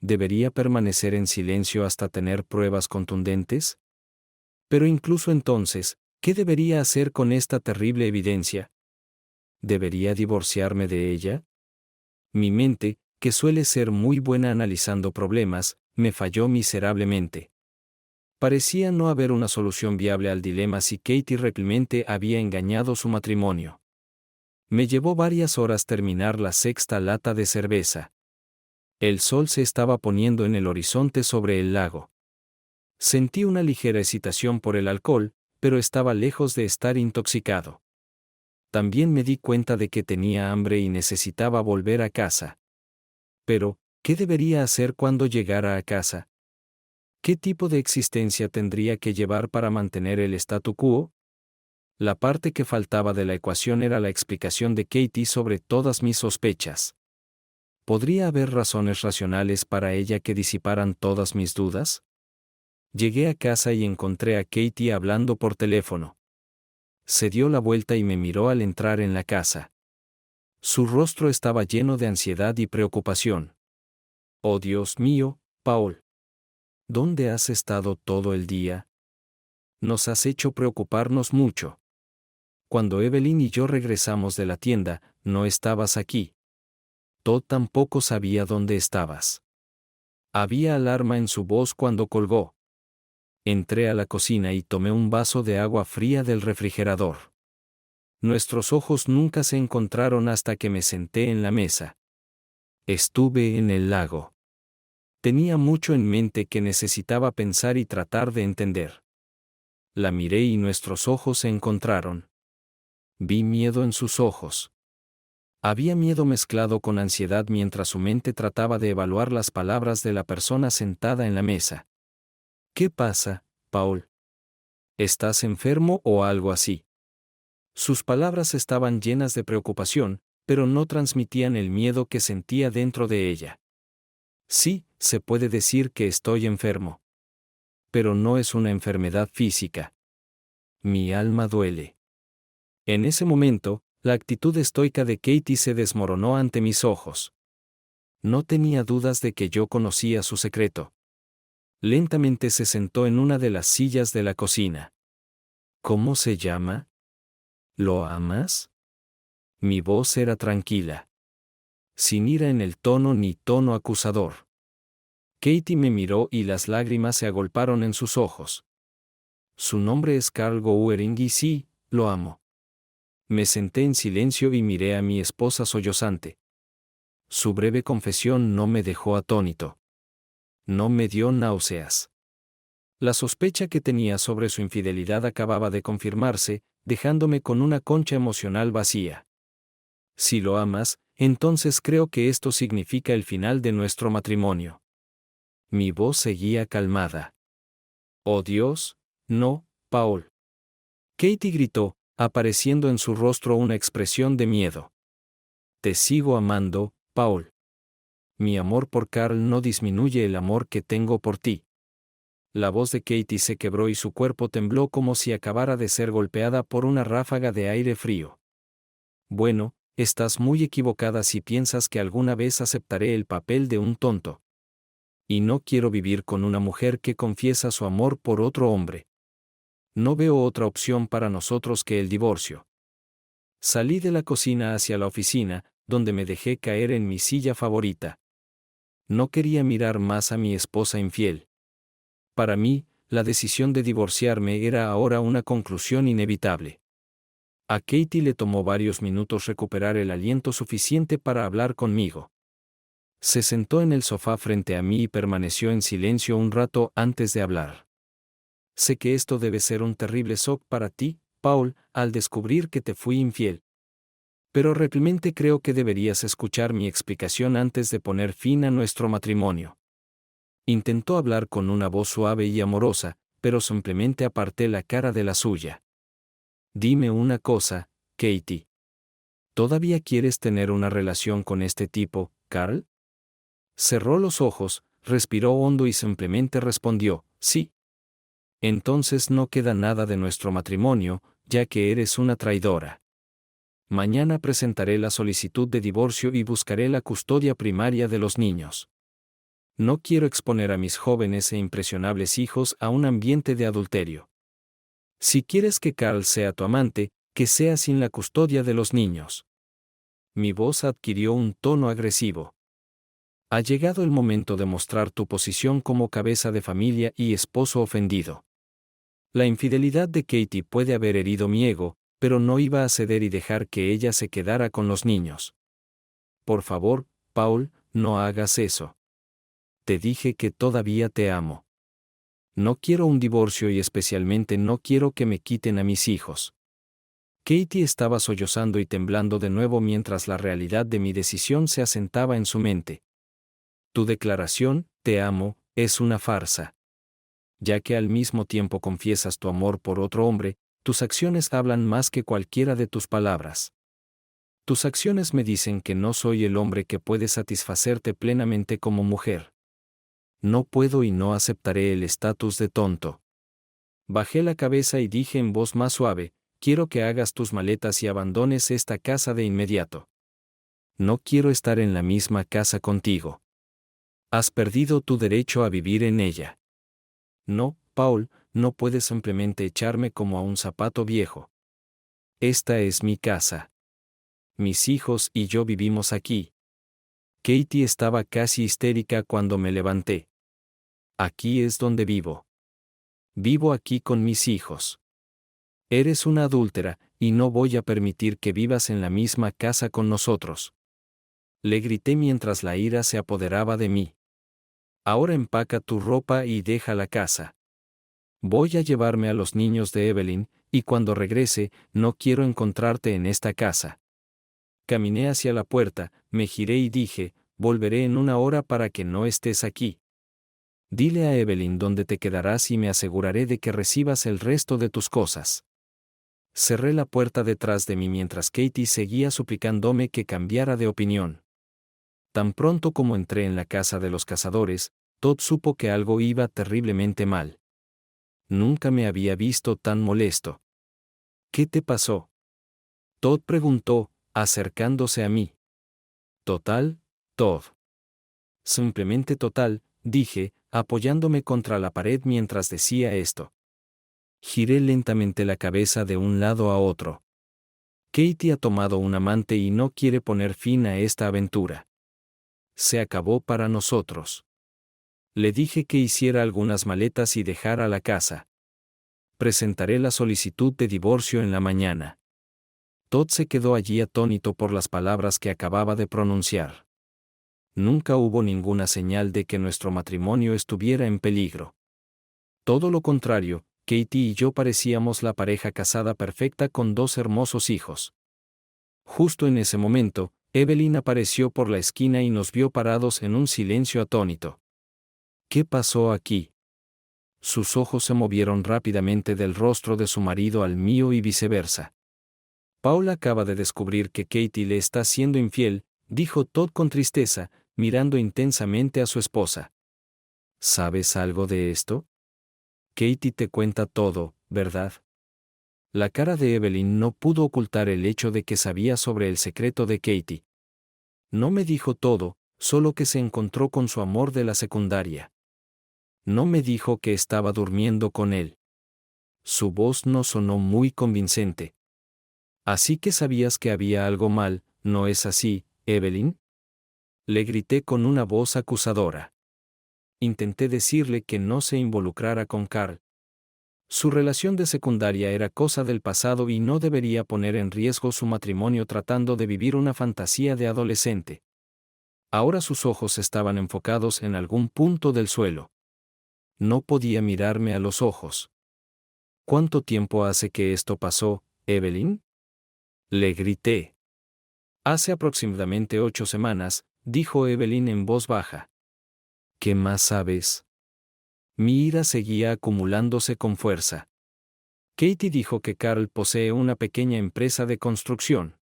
¿Debería permanecer en silencio hasta tener pruebas contundentes? Pero incluso entonces, ¿qué debería hacer con esta terrible evidencia? ¿Debería divorciarme de ella? Mi mente, que suele ser muy buena analizando problemas, me falló miserablemente. Parecía no haber una solución viable al dilema si Katie realmente había engañado su matrimonio. Me llevó varias horas terminar la 6ª lata de cerveza. El sol se estaba poniendo en el horizonte sobre el lago. Sentí una ligera excitación por el alcohol, pero estaba lejos de estar intoxicado. También me di cuenta de que tenía hambre y necesitaba volver a casa. Pero, ¿qué debería hacer cuando llegara a casa? ¿Qué tipo de existencia tendría que llevar para mantener el statu quo? La parte que faltaba de la ecuación era la explicación de Katie sobre todas mis sospechas. ¿Podría haber razones racionales para ella que disiparan todas mis dudas? Llegué a casa y encontré a Katie hablando por teléfono. Se dio la vuelta y me miró al entrar en la casa. Su rostro estaba lleno de ansiedad y preocupación. «Oh Dios mío, Paul. ¿Dónde has estado todo el día? Nos has hecho preocuparnos mucho. Cuando Evelyn y yo regresamos de la tienda, no estabas aquí. Todd tampoco sabía dónde estabas». Había alarma en su voz cuando colgó. Entré a la cocina y tomé un vaso de agua fría del refrigerador. Nuestros ojos nunca se encontraron hasta que me senté en la mesa. Estuve en el lago. Tenía mucho en mente que necesitaba pensar y tratar de entender. La miré y nuestros ojos se encontraron. Vi miedo en sus ojos. Había miedo mezclado con ansiedad mientras su mente trataba de evaluar las palabras de la persona sentada en la mesa. «¿Qué pasa, Paul? ¿Estás enfermo o algo así?» Sus palabras estaban llenas de preocupación, pero no transmitían el miedo que sentía dentro de ella. Sí, se puede decir que estoy enfermo. Pero no es una enfermedad física. Mi alma duele. En ese momento, la actitud estoica de Katie se desmoronó ante mis ojos. No tenía dudas de que yo conocía su secreto. Lentamente se sentó en una de las sillas de la cocina. «¿Cómo se llama? ¿Lo amas?» Mi voz era tranquila. Sin ira en el tono ni tono acusador. Katie me miró y las lágrimas se agolparon en sus ojos. «Su nombre es Carl Gowering y sí, lo amo». Me senté en silencio y miré a mi esposa sollozante. Su breve confesión no me dejó atónito. No me dio náuseas. La sospecha que tenía sobre su infidelidad acababa de confirmarse, dejándome con una concha emocional vacía. «Si lo amas, entonces creo que esto significa el final de nuestro matrimonio». Mi voz seguía calmada. «Oh Dios, no, Paul». Katie gritó, apareciendo en su rostro una expresión de miedo. «Te sigo amando, Paul. Mi amor por Carl no disminuye el amor que tengo por ti». La voz de Katie se quebró y su cuerpo tembló como si acabara de ser golpeada por una ráfaga de aire frío. Bueno, estás muy equivocada si piensas que alguna vez aceptaré el papel de un tonto. Y no quiero vivir con una mujer que confiesa su amor por otro hombre. No veo otra opción para nosotros que el divorcio. Salí de la cocina hacia la oficina, donde me dejé caer en mi silla favorita. No quería mirar más a mi esposa infiel. Para mí, la decisión de divorciarme era ahora una conclusión inevitable. A Katie le tomó varios minutos recuperar el aliento suficiente para hablar conmigo. Se sentó en el sofá frente a mí y permaneció en silencio un rato antes de hablar. Sé que esto debe ser un terrible shock para ti, Paul, al descubrir que te fui infiel. Pero realmente creo que deberías escuchar mi explicación antes de poner fin a nuestro matrimonio. Intentó hablar con una voz suave y amorosa, pero simplemente aparté la cara de la suya. Dime una cosa, Katie. ¿Todavía quieres tener una relación con este tipo, Carl? Cerró los ojos, respiró hondo y simplemente respondió, sí. Entonces no queda nada de nuestro matrimonio, ya que eres una traidora. Mañana presentaré la solicitud de divorcio y buscaré la custodia primaria de los niños. No quiero exponer a mis jóvenes e impresionables hijos a un ambiente de adulterio. Si quieres que Carl sea tu amante, que sea sin la custodia de los niños. Mi voz adquirió un tono agresivo. Ha llegado el momento de mostrar tu posición como cabeza de familia y esposo ofendido. La infidelidad de Katie puede haber herido mi ego, pero no iba a ceder y dejar que ella se quedara con los niños. Por favor, Paul, no hagas eso. Te dije que todavía te amo. No quiero un divorcio y especialmente no quiero que me quiten a mis hijos. Katie estaba sollozando y temblando de nuevo mientras la realidad de mi decisión se asentaba en su mente. Tu declaración, te amo, es una farsa. Ya que al mismo tiempo confiesas tu amor por otro hombre, tus acciones hablan más que cualquiera de tus palabras. Tus acciones me dicen que no soy el hombre que puede satisfacerte plenamente como mujer. No puedo y no aceptaré el estatus de tonto. Bajé la cabeza y dije en voz más suave, quiero que hagas tus maletas y abandones esta casa de inmediato. No quiero estar en la misma casa contigo. Has perdido tu derecho a vivir en ella. No, Paul, no puedes simplemente echarme como a un zapato viejo. Esta es mi casa. Mis hijos y yo vivimos aquí. Katie estaba casi histérica cuando me levanté. Aquí es donde vivo. Vivo aquí con mis hijos. Eres una adúltera, y no voy a permitir que vivas en la misma casa con nosotros. Le grité mientras la ira se apoderaba de mí. Ahora empaca tu ropa y deja la casa. Voy a llevarme a los niños de Evelyn, y cuando regrese, no quiero encontrarte en esta casa. Caminé hacia la puerta, me giré y dije, volveré en una hora para que no estés aquí. Dile a Evelyn dónde te quedarás y me aseguraré de que recibas el resto de tus cosas. Cerré la puerta detrás de mí mientras Katie seguía suplicándome que cambiara de opinión. Tan pronto como entré en la casa de los cazadores, Todd supo que algo iba terriblemente mal. Nunca me había visto tan molesto. ¿Qué te pasó? Todd preguntó, acercándose a mí. Total, Todd. Simplemente total, dije, apoyándome contra la pared mientras decía esto. Giré lentamente la cabeza de un lado a otro. Katie ha tomado un amante y no quiere poner fin a esta aventura. Se acabó para nosotros. Le dije que hiciera algunas maletas y dejara la casa. Presentaré la solicitud de divorcio en la mañana. Todd se quedó allí atónito por las palabras que acababa de pronunciar. Nunca hubo ninguna señal de que nuestro matrimonio estuviera en peligro. Todo lo contrario, Katie y yo parecíamos la pareja casada perfecta con dos hermosos hijos. Justo en ese momento, Evelyn apareció por la esquina y nos vio parados en un silencio atónito. ¿Qué pasó aquí? Sus ojos se movieron rápidamente del rostro de su marido al mío y viceversa. Paula acaba de descubrir que Katie le está siendo infiel, dijo Todd con tristeza, mirando intensamente a su esposa. ¿Sabes algo de esto? Katie te cuenta todo, ¿verdad? La cara de Evelyn no pudo ocultar el hecho de que sabía sobre el secreto de Katie. No me dijo todo, solo que se encontró con su amor de la secundaria. No me dijo que estaba durmiendo con él. Su voz no sonó muy convincente. Así que sabías que había algo mal, ¿no es así, Evelyn? Le grité con una voz acusadora. Intenté decirle que no se involucrara con Carl. Su relación de secundaria era cosa del pasado y no debería poner en riesgo su matrimonio tratando de vivir una fantasía de adolescente. Ahora sus ojos estaban enfocados en algún punto del suelo. No podía mirarme a los ojos. ¿Cuánto tiempo hace que esto pasó, Evelyn? Le grité. Hace aproximadamente 8 semanas, dijo Evelyn en voz baja. ¿Qué más sabes? Mi ira seguía acumulándose con fuerza. Katie dijo que Carl posee una pequeña empresa de construcción.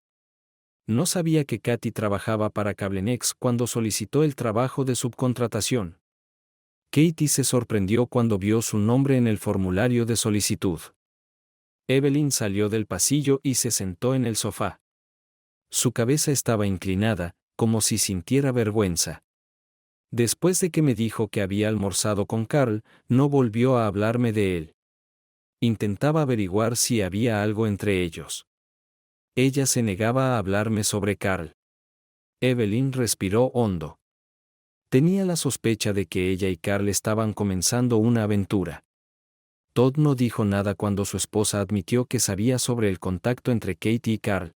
No sabía que Katie trabajaba para Cablenex cuando solicitó el trabajo de subcontratación. Katie se sorprendió cuando vio su nombre en el formulario de solicitud. Evelyn salió del pasillo y se sentó en el sofá. Su cabeza estaba inclinada, como si sintiera vergüenza. Después de que me dijo que había almorzado con Carl, no volvió a hablarme de él. Intentaba averiguar si había algo entre ellos. Ella se negaba a hablarme sobre Carl. Evelyn respiró hondo. Tenía la sospecha de que ella y Carl estaban comenzando una aventura. Todd no dijo nada cuando su esposa admitió que sabía sobre el contacto entre Katie y Carl.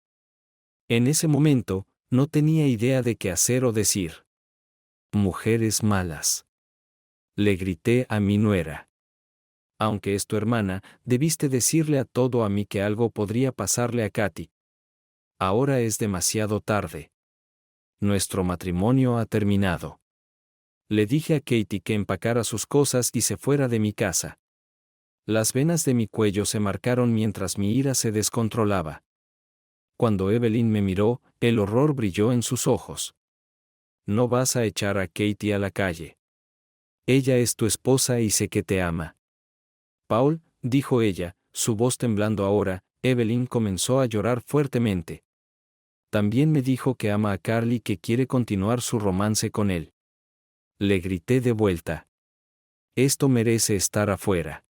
En ese momento, no tenía idea de qué hacer o decir. Mujeres malas. Le grité a mi nuera. Aunque es tu hermana, debiste decirle a Todd a mí que algo podría pasarle a Katie. Ahora es demasiado tarde. Nuestro matrimonio ha terminado. Le dije a Katie que empacara sus cosas y se fuera de mi casa. Las venas de mi cuello se marcaron mientras mi ira se descontrolaba. Cuando Evelyn me miró, el horror brilló en sus ojos. No vas a echar a Katie a la calle. Ella es tu esposa y sé que te ama. Paul, dijo ella, su voz temblando ahora. Evelyn comenzó a llorar fuertemente. También me dijo que ama a Carl y que quiere continuar su romance con él. Le grité de vuelta. Esto merece estar afuera.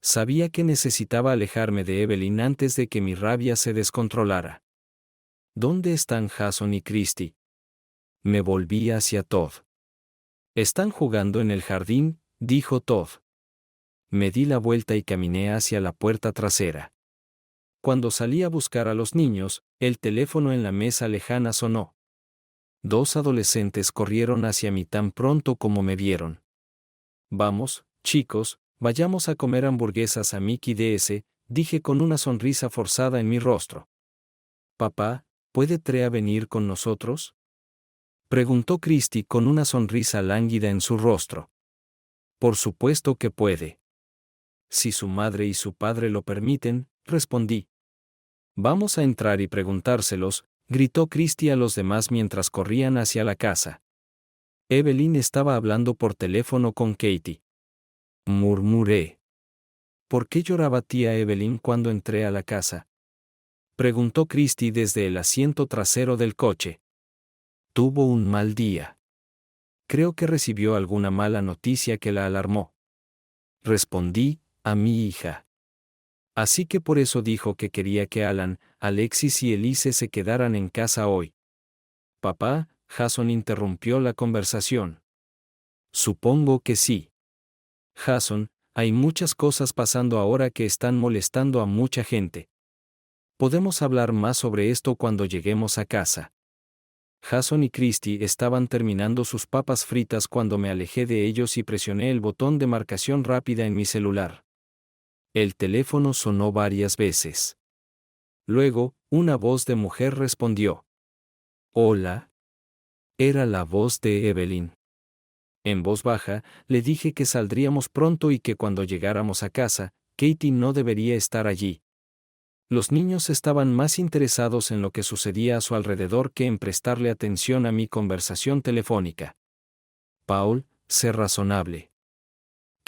Sabía que necesitaba alejarme de Evelyn antes de que mi rabia se descontrolara. ¿Dónde están Jason y Christy? Me volví hacia Todd. Están jugando en el jardín, dijo Todd. Me di la vuelta y caminé hacia la puerta trasera. Cuando salí a buscar a los niños, el teléfono en la mesa lejana sonó. 2 adolescentes corrieron hacia mí tan pronto como me vieron. Vamos, chicos, vayamos a comer hamburguesas a Mickey DS, dije con una sonrisa forzada en mi rostro. Papá, ¿puede Trea venir con nosotros? Preguntó Christy con una sonrisa lánguida en su rostro. Por supuesto que puede. Si su madre y su padre lo permiten, respondí. Vamos a entrar y preguntárselos, gritó Christy a los demás mientras corrían hacia la casa. Evelyn estaba hablando por teléfono con Katie. Murmuré. ¿Por qué lloraba tía Evelyn cuando entré a la casa? Preguntó Christy desde el asiento trasero del coche. Tuvo un mal día. Creo que recibió alguna mala noticia que la alarmó. Respondí, a mi hija. Así que por eso dijo que quería que Alan, Alexis y Elise se quedaran en casa hoy. Papá, Jason interrumpió la conversación. Supongo que sí. Jason, hay muchas cosas pasando ahora que están molestando a mucha gente. Podemos hablar más sobre esto cuando lleguemos a casa. Jason y Christy estaban terminando sus papas fritas cuando me alejé de ellos y presioné el botón de marcación rápida en mi celular. El teléfono sonó varias veces. Luego, una voz de mujer respondió. Hola. Era la voz de Evelyn. En voz baja, le dije que saldríamos pronto y que cuando llegáramos a casa, Katie no debería estar allí. Los niños estaban más interesados en lo que sucedía a su alrededor que en prestarle atención a mi conversación telefónica. Paul, sé razonable.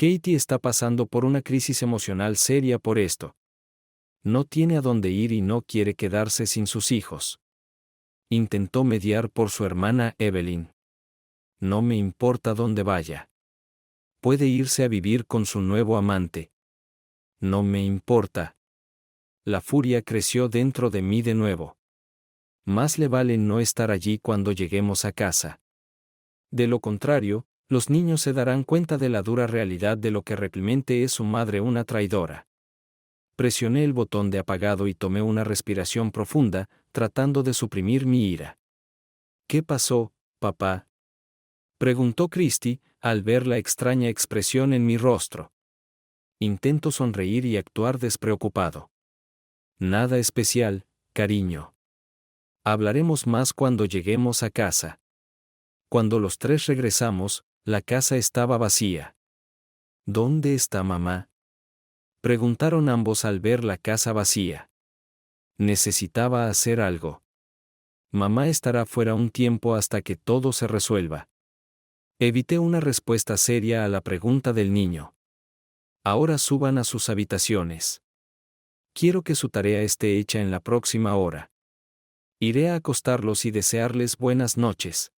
Katie está pasando por una crisis emocional seria por esto. No tiene a dónde ir y no quiere quedarse sin sus hijos. Intentó mediar por su hermana Evelyn. No me importa dónde vaya. Puede irse a vivir con su nuevo amante. No me importa. La furia creció dentro de mí de nuevo. Más le vale no estar allí cuando lleguemos a casa. De lo contrario, los niños se darán cuenta de la dura realidad de lo que realmente es su madre, una traidora. Presioné el botón de apagado y tomé una respiración profunda, tratando de suprimir mi ira. ¿Qué pasó, papá?, preguntó Christy, al ver la extraña expresión en mi rostro. Intento sonreír y actuar despreocupado. Nada especial, cariño. Hablaremos más cuando lleguemos a casa. Cuando los tres regresamos, la casa estaba vacía. ¿Dónde está mamá?, preguntaron ambos al ver la casa vacía. Necesitaba hacer algo. Mamá estará fuera un tiempo hasta que todo se resuelva. Evité una respuesta seria a la pregunta del niño. Ahora suban a sus habitaciones. Quiero que su tarea esté hecha en la próxima hora. Iré a acostarlos y desearles buenas noches.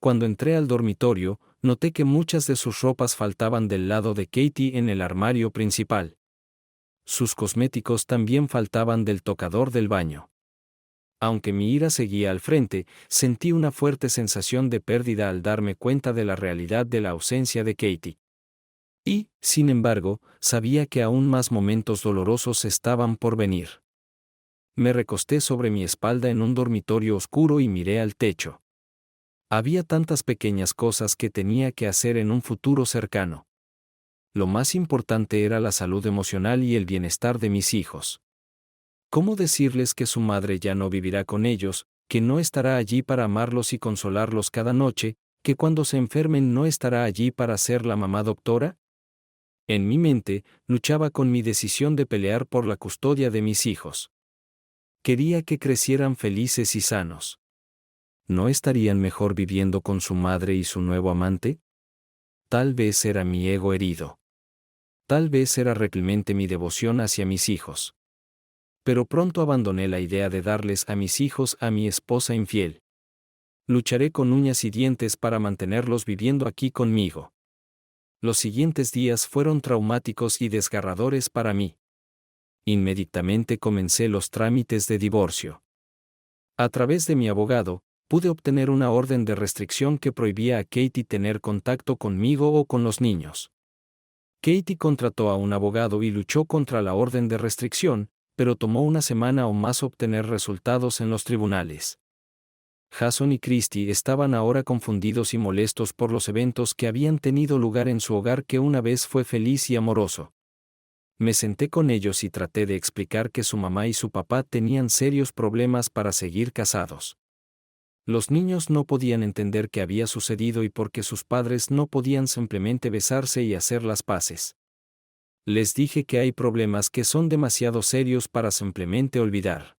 Cuando entré al dormitorio, noté que muchas de sus ropas faltaban del lado de Katie en el armario principal. Sus cosméticos también faltaban del tocador del baño. Aunque mi ira seguía al frente, sentí una fuerte sensación de pérdida al darme cuenta de la realidad de la ausencia de Katie. Y, sin embargo, sabía que aún más momentos dolorosos estaban por venir. Me recosté sobre mi espalda en un dormitorio oscuro y miré al techo. Había tantas pequeñas cosas que tenía que hacer en un futuro cercano. Lo más importante era la salud emocional y el bienestar de mis hijos. ¿Cómo decirles que su madre ya no vivirá con ellos, que no estará allí para amarlos y consolarlos cada noche, que cuando se enfermen no estará allí para ser la mamá doctora? En mi mente, luchaba con mi decisión de pelear por la custodia de mis hijos. Quería que crecieran felices y sanos. ¿No estarían mejor viviendo con su madre y su nuevo amante? Tal vez era mi ego herido. Tal vez era realmente mi devoción hacia mis hijos. Pero pronto abandoné la idea de darles a mis hijos a mi esposa infiel. Lucharé con uñas y dientes para mantenerlos viviendo aquí conmigo. Los siguientes días fueron traumáticos y desgarradores para mí. Inmediatamente comencé los trámites de divorcio. A través de mi abogado, pude obtener una orden de restricción que prohibía a Katie tener contacto conmigo o con los niños. Katie contrató a un abogado y luchó contra la orden de restricción, pero tomó una semana o más obtener resultados en los tribunales. Jason y Christy estaban ahora confundidos y molestos por los eventos que habían tenido lugar en su hogar que una vez fue feliz y amoroso. Me senté con ellos y traté de explicar que su mamá y su papá tenían serios problemas para seguir casados. Los niños no podían entender qué había sucedido y por qué sus padres no podían simplemente besarse y hacer las paces. Les dije que hay problemas que son demasiado serios para simplemente olvidar.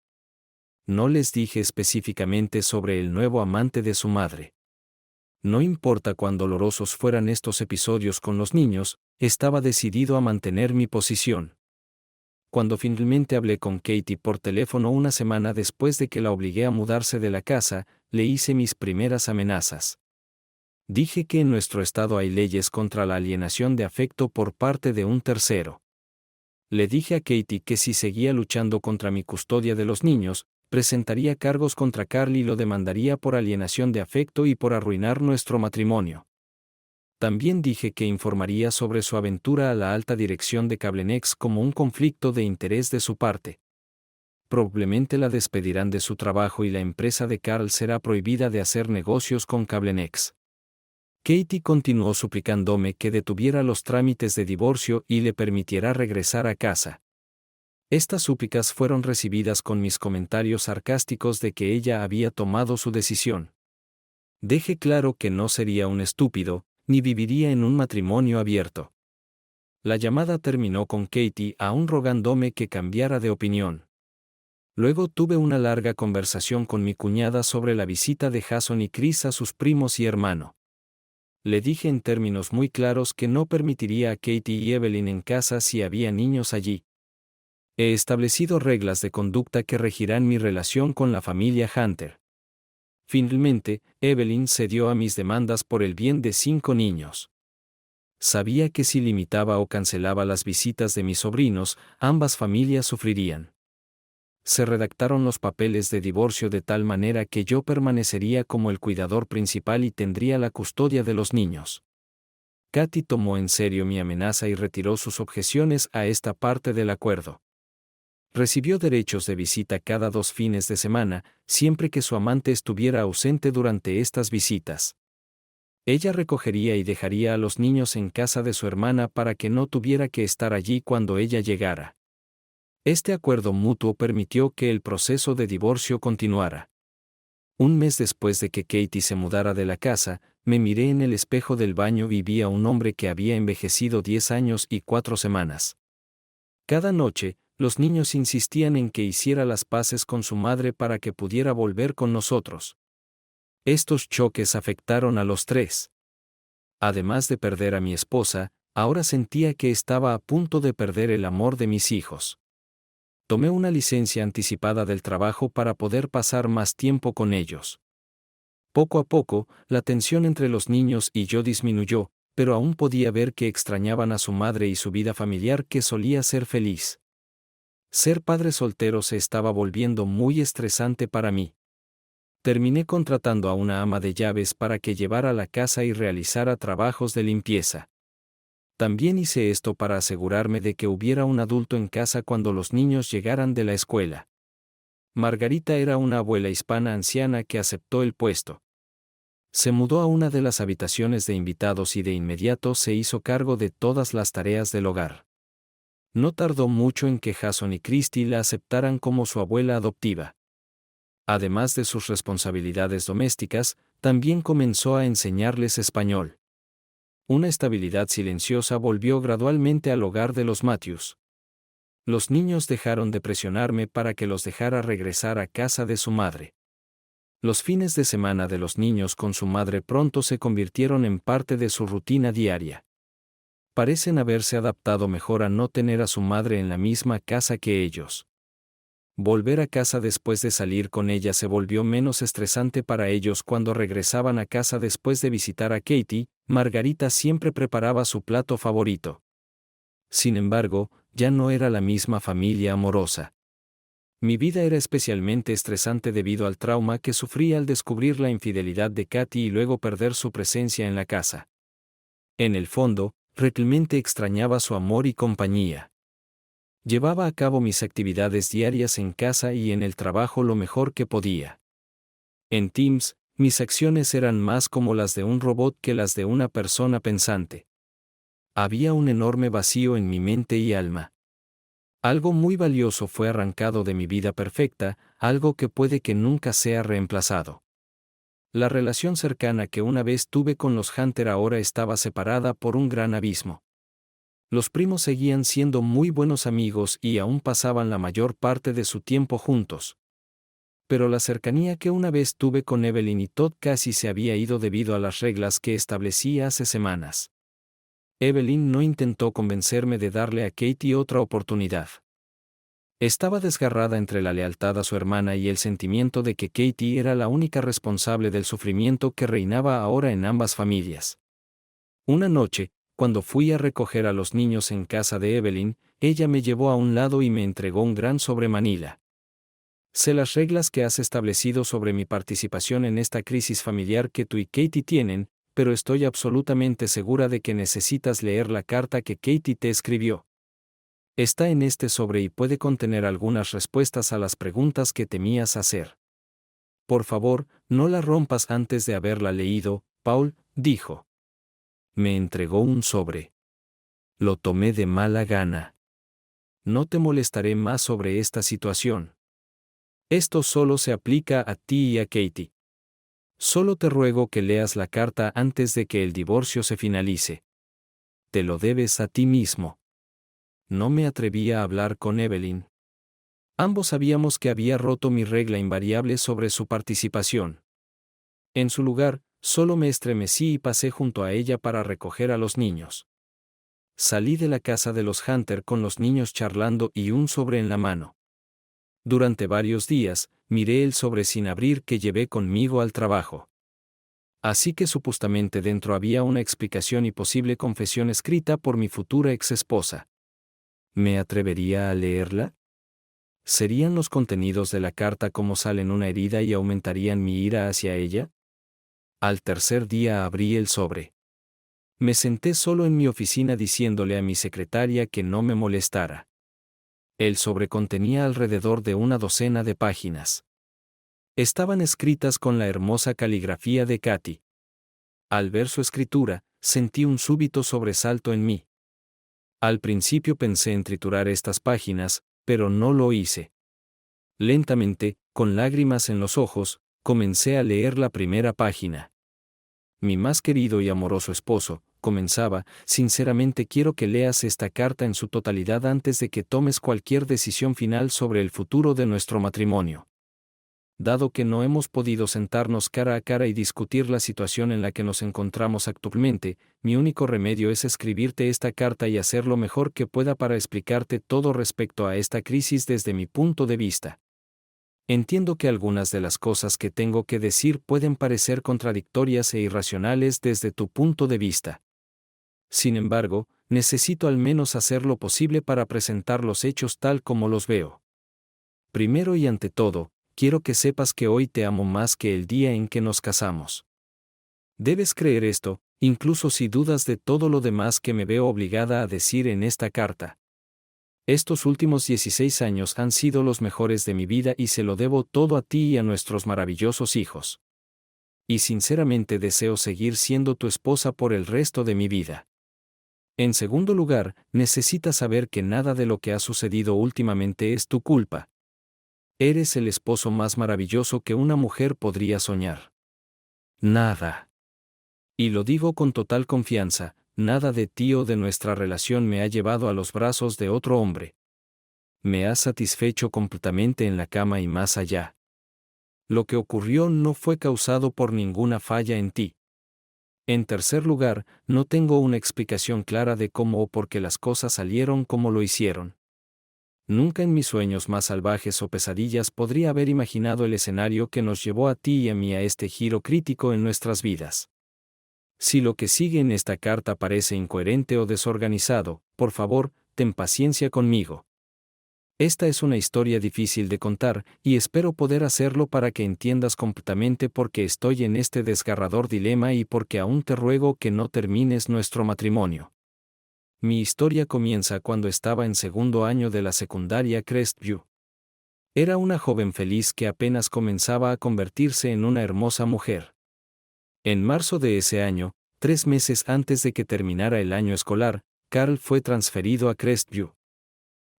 No les dije específicamente sobre el nuevo amante de su madre. No importa cuán dolorosos fueran estos episodios con los niños, estaba decidido a mantener mi posición. Cuando finalmente hablé con Katie por teléfono una semana después de que la obligué a mudarse de la casa, le hice mis primeras amenazas. Dije que en nuestro estado hay leyes contra la alienación de afecto por parte de un tercero. Le dije a Katie que si seguía luchando contra mi custodia de los niños, presentaría cargos contra Carl y lo demandaría por alienación de afecto y por arruinar nuestro matrimonio. También dije que informaría sobre su aventura a la alta dirección de Cablenex como un conflicto de interés de su parte. Probablemente la despedirán de su trabajo y la empresa de Carl será prohibida de hacer negocios con Cablenex. Katie continuó suplicándome que detuviera los trámites de divorcio y le permitiera regresar a casa. Estas súplicas fueron recibidas con mis comentarios sarcásticos de que ella había tomado su decisión. Dejé claro que no sería un estúpido, ni viviría en un matrimonio abierto. La llamada terminó con Katie aún rogándome que cambiara de opinión. Luego tuve una larga conversación con mi cuñada sobre la visita de Jason y Chris a sus primos y hermano. Le dije en términos muy claros que no permitiría a Katie y Evelyn en casa si había niños allí. He establecido reglas de conducta que regirán mi relación con la familia Hunter. Finalmente, Evelyn cedió a mis demandas por el bien de 5 niños. Sabía que si limitaba o cancelaba las visitas de mis sobrinos, ambas familias sufrirían. Se redactaron los papeles de divorcio de tal manera que yo permanecería como el cuidador principal y tendría la custodia de los niños. Katy tomó en serio mi amenaza y retiró sus objeciones a esta parte del acuerdo. Recibió derechos de visita cada 2 fines de semana, siempre que su amante estuviera ausente durante estas visitas. Ella recogería y dejaría a los niños en casa de su hermana para que no tuviera que estar allí cuando ella llegara. Este acuerdo mutuo permitió que el proceso de divorcio continuara. Un mes después de que Katie se mudara de la casa, me miré en el espejo del baño y vi a un hombre que había envejecido 10 años y 4 semanas. Cada noche, los niños insistían en que hiciera las paces con su madre para que pudiera volver con nosotros. Estos choques afectaron a los 3. Además de perder a mi esposa, ahora sentía que estaba a punto de perder el amor de mis hijos. Tomé una licencia anticipada del trabajo para poder pasar más tiempo con ellos. Poco a poco, la tensión entre los niños y yo disminuyó, pero aún podía ver que extrañaban a su madre y su vida familiar que solía ser feliz. Ser padre soltero se estaba volviendo muy estresante para mí. Terminé contratando a una ama de llaves para que llevara la casa y realizara trabajos de limpieza. También hice esto para asegurarme de que hubiera un adulto en casa cuando los niños llegaran de la escuela. Margarita era una abuela hispana anciana que aceptó el puesto. Se mudó a una de las habitaciones de invitados y de inmediato se hizo cargo de todas las tareas del hogar. No tardó mucho en que Jason y Christy la aceptaran como su abuela adoptiva. Además de sus responsabilidades domésticas, también comenzó a enseñarles español. Una estabilidad silenciosa volvió gradualmente al hogar de los Matthews. Los niños dejaron de presionarme para que los dejara regresar a casa de su madre. Los fines de semana de los niños con su madre pronto se convirtieron en parte de su rutina diaria. Parecen haberse adaptado mejor a no tener a su madre en la misma casa que ellos. Volver a casa después de salir con ella se volvió menos estresante para ellos cuando regresaban a casa después de visitar a Katie. Margarita siempre preparaba su plato favorito. Sin embargo, ya no era la misma familia amorosa. Mi vida era especialmente estresante debido al trauma que sufrí al descubrir la infidelidad de Katy y luego perder su presencia en la casa. En el fondo, realmente extrañaba su amor y compañía. Llevaba a cabo mis actividades diarias en casa y en el trabajo lo mejor que podía. En Teams, mis acciones eran más como las de un robot que las de una persona pensante. Había un enorme vacío en mi mente y alma. Algo muy valioso fue arrancado de mi vida perfecta, algo que puede que nunca sea reemplazado. La relación cercana que una vez tuve con los Hunter ahora estaba separada por un gran abismo. Los primos seguían siendo muy buenos amigos y aún pasaban la mayor parte de su tiempo juntos. Pero la cercanía que una vez tuve con Evelyn y Todd casi se había ido debido a las reglas que establecí hace semanas. Evelyn no intentó convencerme de darle a Katie otra oportunidad. Estaba desgarrada entre la lealtad a su hermana y el sentimiento de que Katie era la única responsable del sufrimiento que reinaba ahora en ambas familias. Una noche, cuando fui a recoger a los niños en casa de Evelyn, ella me llevó a un lado y me entregó un gran sobre Manila. Sé las reglas que has establecido sobre mi participación en esta crisis familiar que tú y Katie tienen, pero estoy absolutamente segura de que necesitas leer la carta que Katie te escribió. Está en este sobre y puede contener algunas respuestas a las preguntas que temías hacer. Por favor, no la rompas antes de haberla leído, Paul, dijo. Me entregó un sobre. Lo tomé de mala gana. No te molestaré más sobre esta situación. Esto solo se aplica a ti y a Katie. Solo te ruego que leas la carta antes de que el divorcio se finalice. Te lo debes a ti mismo. No me atrevía a hablar con Evelyn. Ambos sabíamos que había roto mi regla invariable sobre su participación. En su lugar, Solo me estremecí y pasé junto a ella para recoger a los niños. Salí de la casa de los Hunter con los niños charlando y un sobre en la mano. Durante varios días, miré el sobre sin abrir que llevé conmigo al trabajo. Así que supuestamente dentro había una explicación y posible confesión escrita por mi futura exesposa. ¿Me atrevería a leerla? ¿Serían los contenidos de la carta como sal en una herida y aumentarían mi ira hacia ella? Al tercer día abrí el sobre. Me senté solo en mi oficina diciéndole a mi secretaria que no me molestara. El sobre contenía alrededor de una docena de páginas. Estaban escritas con la hermosa caligrafía de Katy. Al ver su escritura, sentí un súbito sobresalto en mí. Al principio pensé en triturar estas páginas, pero no lo hice. Lentamente, con lágrimas en los ojos, comencé a leer la primera página. Mi más querido y amoroso esposo, comenzaba, sinceramente quiero que leas esta carta en su totalidad antes de que tomes cualquier decisión final sobre el futuro de nuestro matrimonio. Dado que no hemos podido sentarnos cara a cara y discutir la situación en la que nos encontramos actualmente, mi único remedio es escribirte esta carta y hacer lo mejor que pueda para explicarte todo respecto a esta crisis desde mi punto de vista. Entiendo que algunas de las cosas que tengo que decir pueden parecer contradictorias e irracionales desde tu punto de vista. Sin embargo, necesito al menos hacer lo posible para presentar los hechos tal como los veo. Primero y ante todo, quiero que sepas que hoy te amo más que el día en que nos casamos. Debes creer esto, incluso si dudas de todo lo demás que me veo obligada a decir en esta carta. Estos últimos 16 años han sido los mejores de mi vida y se lo debo todo a ti y a nuestros maravillosos hijos. Y sinceramente deseo seguir siendo tu esposa por el resto de mi vida. En segundo lugar, necesitas saber que nada de lo que ha sucedido últimamente es tu culpa. Eres el esposo más maravilloso que una mujer podría soñar. Nada. Y lo digo con total confianza, nada de ti o de nuestra relación me ha llevado a los brazos de otro hombre. Me has satisfecho completamente en la cama y más allá. Lo que ocurrió no fue causado por ninguna falla en ti. En tercer lugar, no tengo una explicación clara de cómo o por qué las cosas salieron como lo hicieron. Nunca en mis sueños más salvajes o pesadillas podría haber imaginado el escenario que nos llevó a ti y a mí a este giro crítico en nuestras vidas. Si lo que sigue en esta carta parece incoherente o desorganizado, por favor, ten paciencia conmigo. Esta es una historia difícil de contar, y espero poder hacerlo para que entiendas completamente por qué estoy en este desgarrador dilema y porque aún te ruego que no termines nuestro matrimonio. Mi historia comienza cuando estaba en segundo año de la secundaria Crestview. Era una joven feliz que apenas comenzaba a convertirse en una hermosa mujer. En marzo de ese año, 3 meses antes de que terminara el año escolar, Carl fue transferido a Crestview.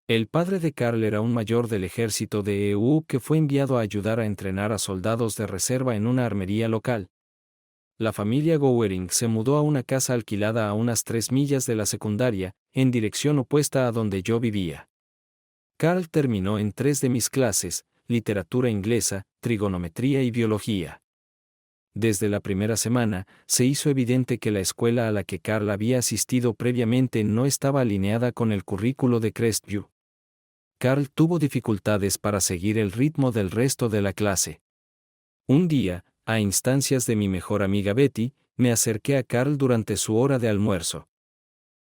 El padre de Carl era un mayor del ejército de EU que fue enviado a ayudar a entrenar a soldados de reserva en una armería local. La familia Gowering se mudó a una casa alquilada a unas 3 millas de la secundaria, en dirección opuesta a donde yo vivía. Carl terminó en 3 de mis clases, literatura inglesa, trigonometría y biología. Desde la primera semana, se hizo evidente que la escuela a la que Carl había asistido previamente no estaba alineada con el currículo de Crestview. Carl tuvo dificultades para seguir el ritmo del resto de la clase. Un día, a instancias de mi mejor amiga Betty, me acerqué a Carl durante su hora de almuerzo.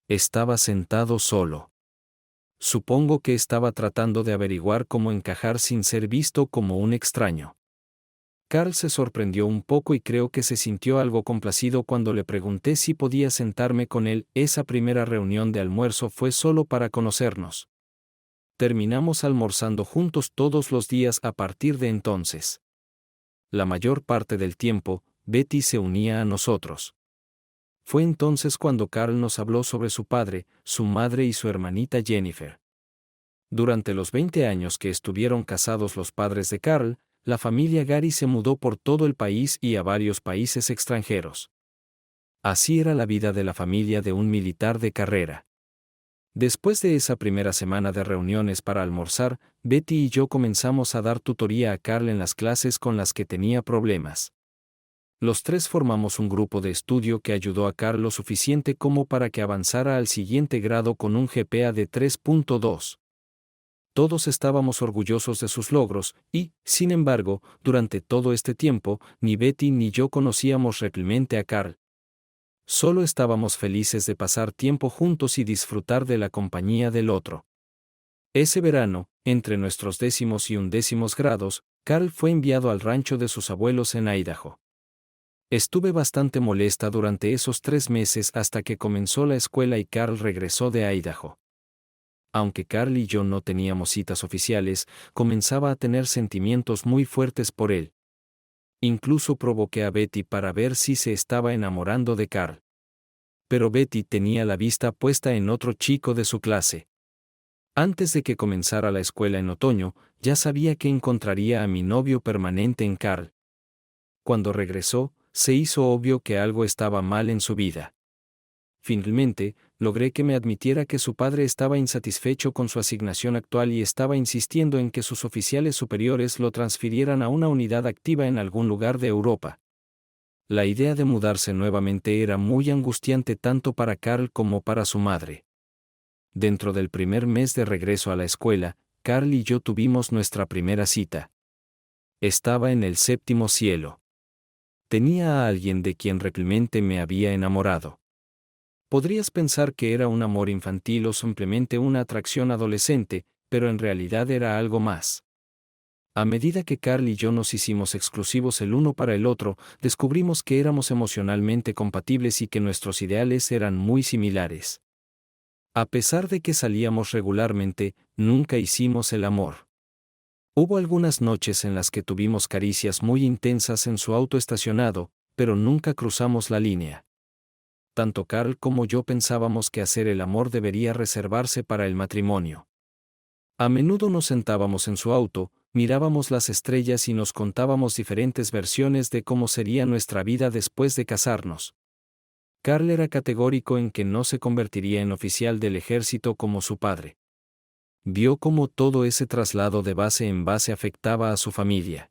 Estaba sentado solo. Supongo que estaba tratando de averiguar cómo encajar sin ser visto como un extraño. Carl se sorprendió un poco y creo que se sintió algo complacido cuando le pregunté si podía sentarme con él. Esa primera reunión de almuerzo fue solo para conocernos. Terminamos almorzando juntos todos los días a partir de entonces. La mayor parte del tiempo, Betty se unía a nosotros. Fue entonces cuando Carl nos habló sobre su padre, su madre y su hermanita Jennifer. Durante los 20 años que estuvieron casados los padres de Carl, la familia Gary se mudó por todo el país y a varios países extranjeros. Así era la vida de la familia de un militar de carrera. Después de esa primera semana de reuniones para almorzar, Betty y yo comenzamos a dar tutoría a Carl en las clases con las que tenía problemas. Los tres formamos un grupo de estudio que ayudó a Carl lo suficiente como para que avanzara al siguiente grado con un GPA de 3.2. Todos estábamos orgullosos de sus logros y, sin embargo, durante todo este tiempo, ni Betty ni yo conocíamos realmente a Carl. Solo estábamos felices de pasar tiempo juntos y disfrutar de la compañía del otro. Ese verano, entre nuestros 10º y 11º grados, Carl fue enviado al rancho de sus abuelos en Idaho. Estuve bastante molesta durante esos 3 meses hasta que comenzó la escuela y Carl regresó de Idaho. Aunque Carl y yo no teníamos citas oficiales, comenzaba a tener sentimientos muy fuertes por él. Incluso provoqué a Betty para ver si se estaba enamorando de Carl. Pero Betty tenía la vista puesta en otro chico de su clase. Antes de que comenzara la escuela en otoño, ya sabía que encontraría a mi novio permanente en Carl. Cuando regresó, se hizo obvio que algo estaba mal en su vida. Finalmente, logré que me admitiera que su padre estaba insatisfecho con su asignación actual y estaba insistiendo en que sus oficiales superiores lo transfirieran a una unidad activa en algún lugar de Europa. La idea de mudarse nuevamente era muy angustiante tanto para Carl como para su madre. Dentro del primer mes de regreso a la escuela, Carl y yo tuvimos nuestra primera cita. Estaba en el 7º cielo. Tenía a alguien de quien realmente me había enamorado. Podrías pensar que era un amor infantil o simplemente una atracción adolescente, pero en realidad era algo más. A medida que Carl y yo nos hicimos exclusivos el uno para el otro, descubrimos que éramos emocionalmente compatibles y que nuestros ideales eran muy similares. A pesar de que salíamos regularmente, nunca hicimos el amor. Hubo algunas noches en las que tuvimos caricias muy intensas en su auto estacionado, pero nunca cruzamos la línea. Tanto Carl como yo pensábamos que hacer el amor debería reservarse para el matrimonio. A menudo nos sentábamos en su auto, mirábamos las estrellas y nos contábamos diferentes versiones de cómo sería nuestra vida después de casarnos. Carl era categórico en que no se convertiría en oficial del ejército como su padre. Vio cómo todo ese traslado de base en base afectaba a su familia.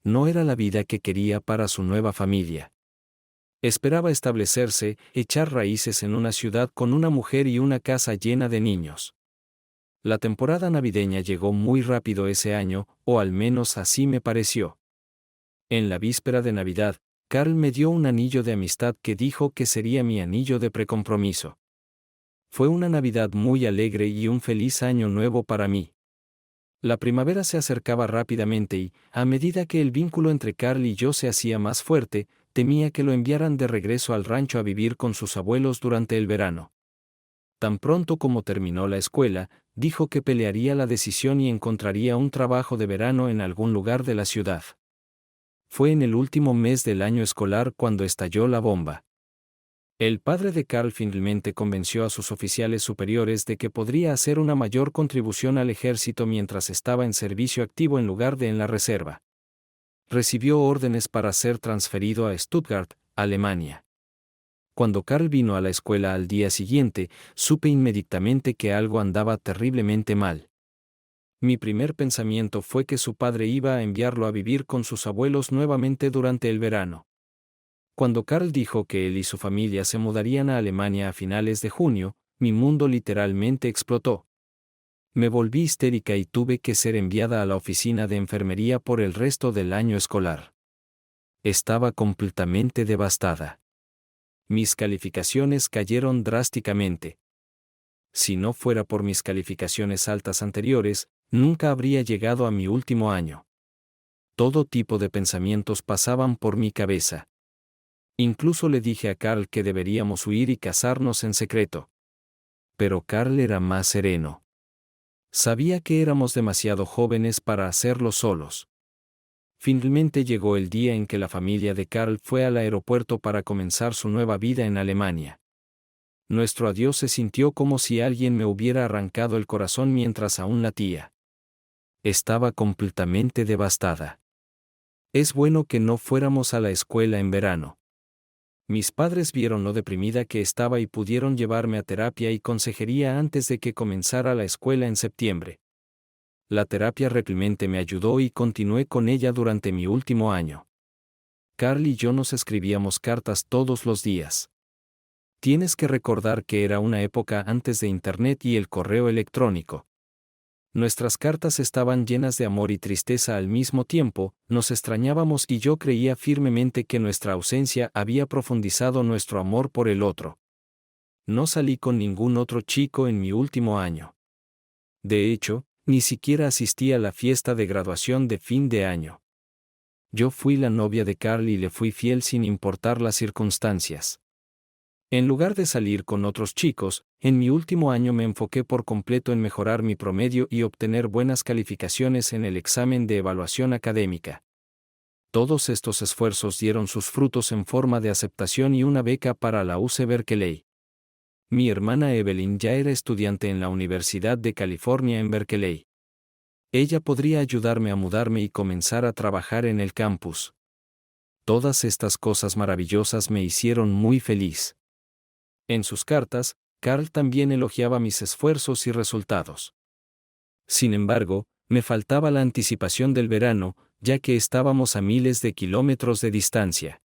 No era la vida que quería para su nueva familia. Esperaba establecerse, echar raíces en una ciudad con una mujer y una casa llena de niños. La temporada navideña llegó muy rápido ese año, o al menos así me pareció. En la víspera de Navidad, Carl me dio un anillo de amistad que dijo que sería mi anillo de precompromiso. Fue una Navidad muy alegre y un feliz año nuevo para mí. La primavera se acercaba rápidamente y, a medida que el vínculo entre Carl y yo se hacía más fuerte, temía que lo enviaran de regreso al rancho a vivir con sus abuelos durante el verano. Tan pronto como terminó la escuela, dijo que pelearía la decisión y encontraría un trabajo de verano en algún lugar de la ciudad. Fue en el último mes del año escolar cuando estalló la bomba. El padre de Carl finalmente convenció a sus oficiales superiores de que podría hacer una mayor contribución al ejército mientras estaba en servicio activo en lugar de en la reserva. Recibió órdenes para ser transferido a Stuttgart, Alemania. Cuando Carl vino a la escuela al día siguiente, supe inmediatamente que algo andaba terriblemente mal. Mi primer pensamiento fue que su padre iba a enviarlo a vivir con sus abuelos nuevamente durante el verano. Cuando Carl dijo que él y su familia se mudarían a Alemania a finales de junio, mi mundo literalmente explotó. Me volví histérica y tuve que ser enviada a la oficina de enfermería por el resto del año escolar. Estaba completamente devastada. Mis calificaciones cayeron drásticamente. Si no fuera por mis calificaciones altas anteriores, nunca habría llegado a mi último año. Todo tipo de pensamientos pasaban por mi cabeza. Incluso le dije a Carl que deberíamos huir y casarnos en secreto. Pero Carl era más sereno. Sabía que éramos demasiado jóvenes para hacerlo solos. Finalmente llegó el día en que la familia de Carl fue al aeropuerto para comenzar su nueva vida en Alemania. Nuestro adiós se sintió como si alguien me hubiera arrancado el corazón mientras aún latía. Estaba completamente devastada. Es bueno que no fuéramos a la escuela en verano. Mis padres vieron lo deprimida que estaba y pudieron llevarme a terapia y consejería antes de que comenzara la escuela en septiembre. La terapia realmente me ayudó y continué con ella durante mi último año. Carl y yo nos escribíamos cartas todos los días. Tienes que recordar que era una época antes de Internet y el correo electrónico. Nuestras cartas estaban llenas de amor y tristeza al mismo tiempo, nos extrañábamos y yo creía firmemente que nuestra ausencia había profundizado nuestro amor por el otro. No salí con ningún otro chico en mi último año. De hecho, ni siquiera asistí a la fiesta de graduación de fin de año. Yo fui la novia de Carl y le fui fiel sin importar las circunstancias. En lugar de salir con otros chicos, en mi último año me enfoqué por completo en mejorar mi promedio y obtener buenas calificaciones en el examen de evaluación académica. Todos estos esfuerzos dieron sus frutos en forma de aceptación y una beca para la UC Berkeley. Mi hermana Evelyn ya era estudiante en la Universidad de California en Berkeley. Ella podría ayudarme a mudarme y comenzar a trabajar en el campus. Todas estas cosas maravillosas me hicieron muy feliz. En sus cartas, Carl también elogiaba mis esfuerzos y resultados. Sin embargo, me faltaba la anticipación del verano, ya que estábamos a miles de kilómetros de distancia.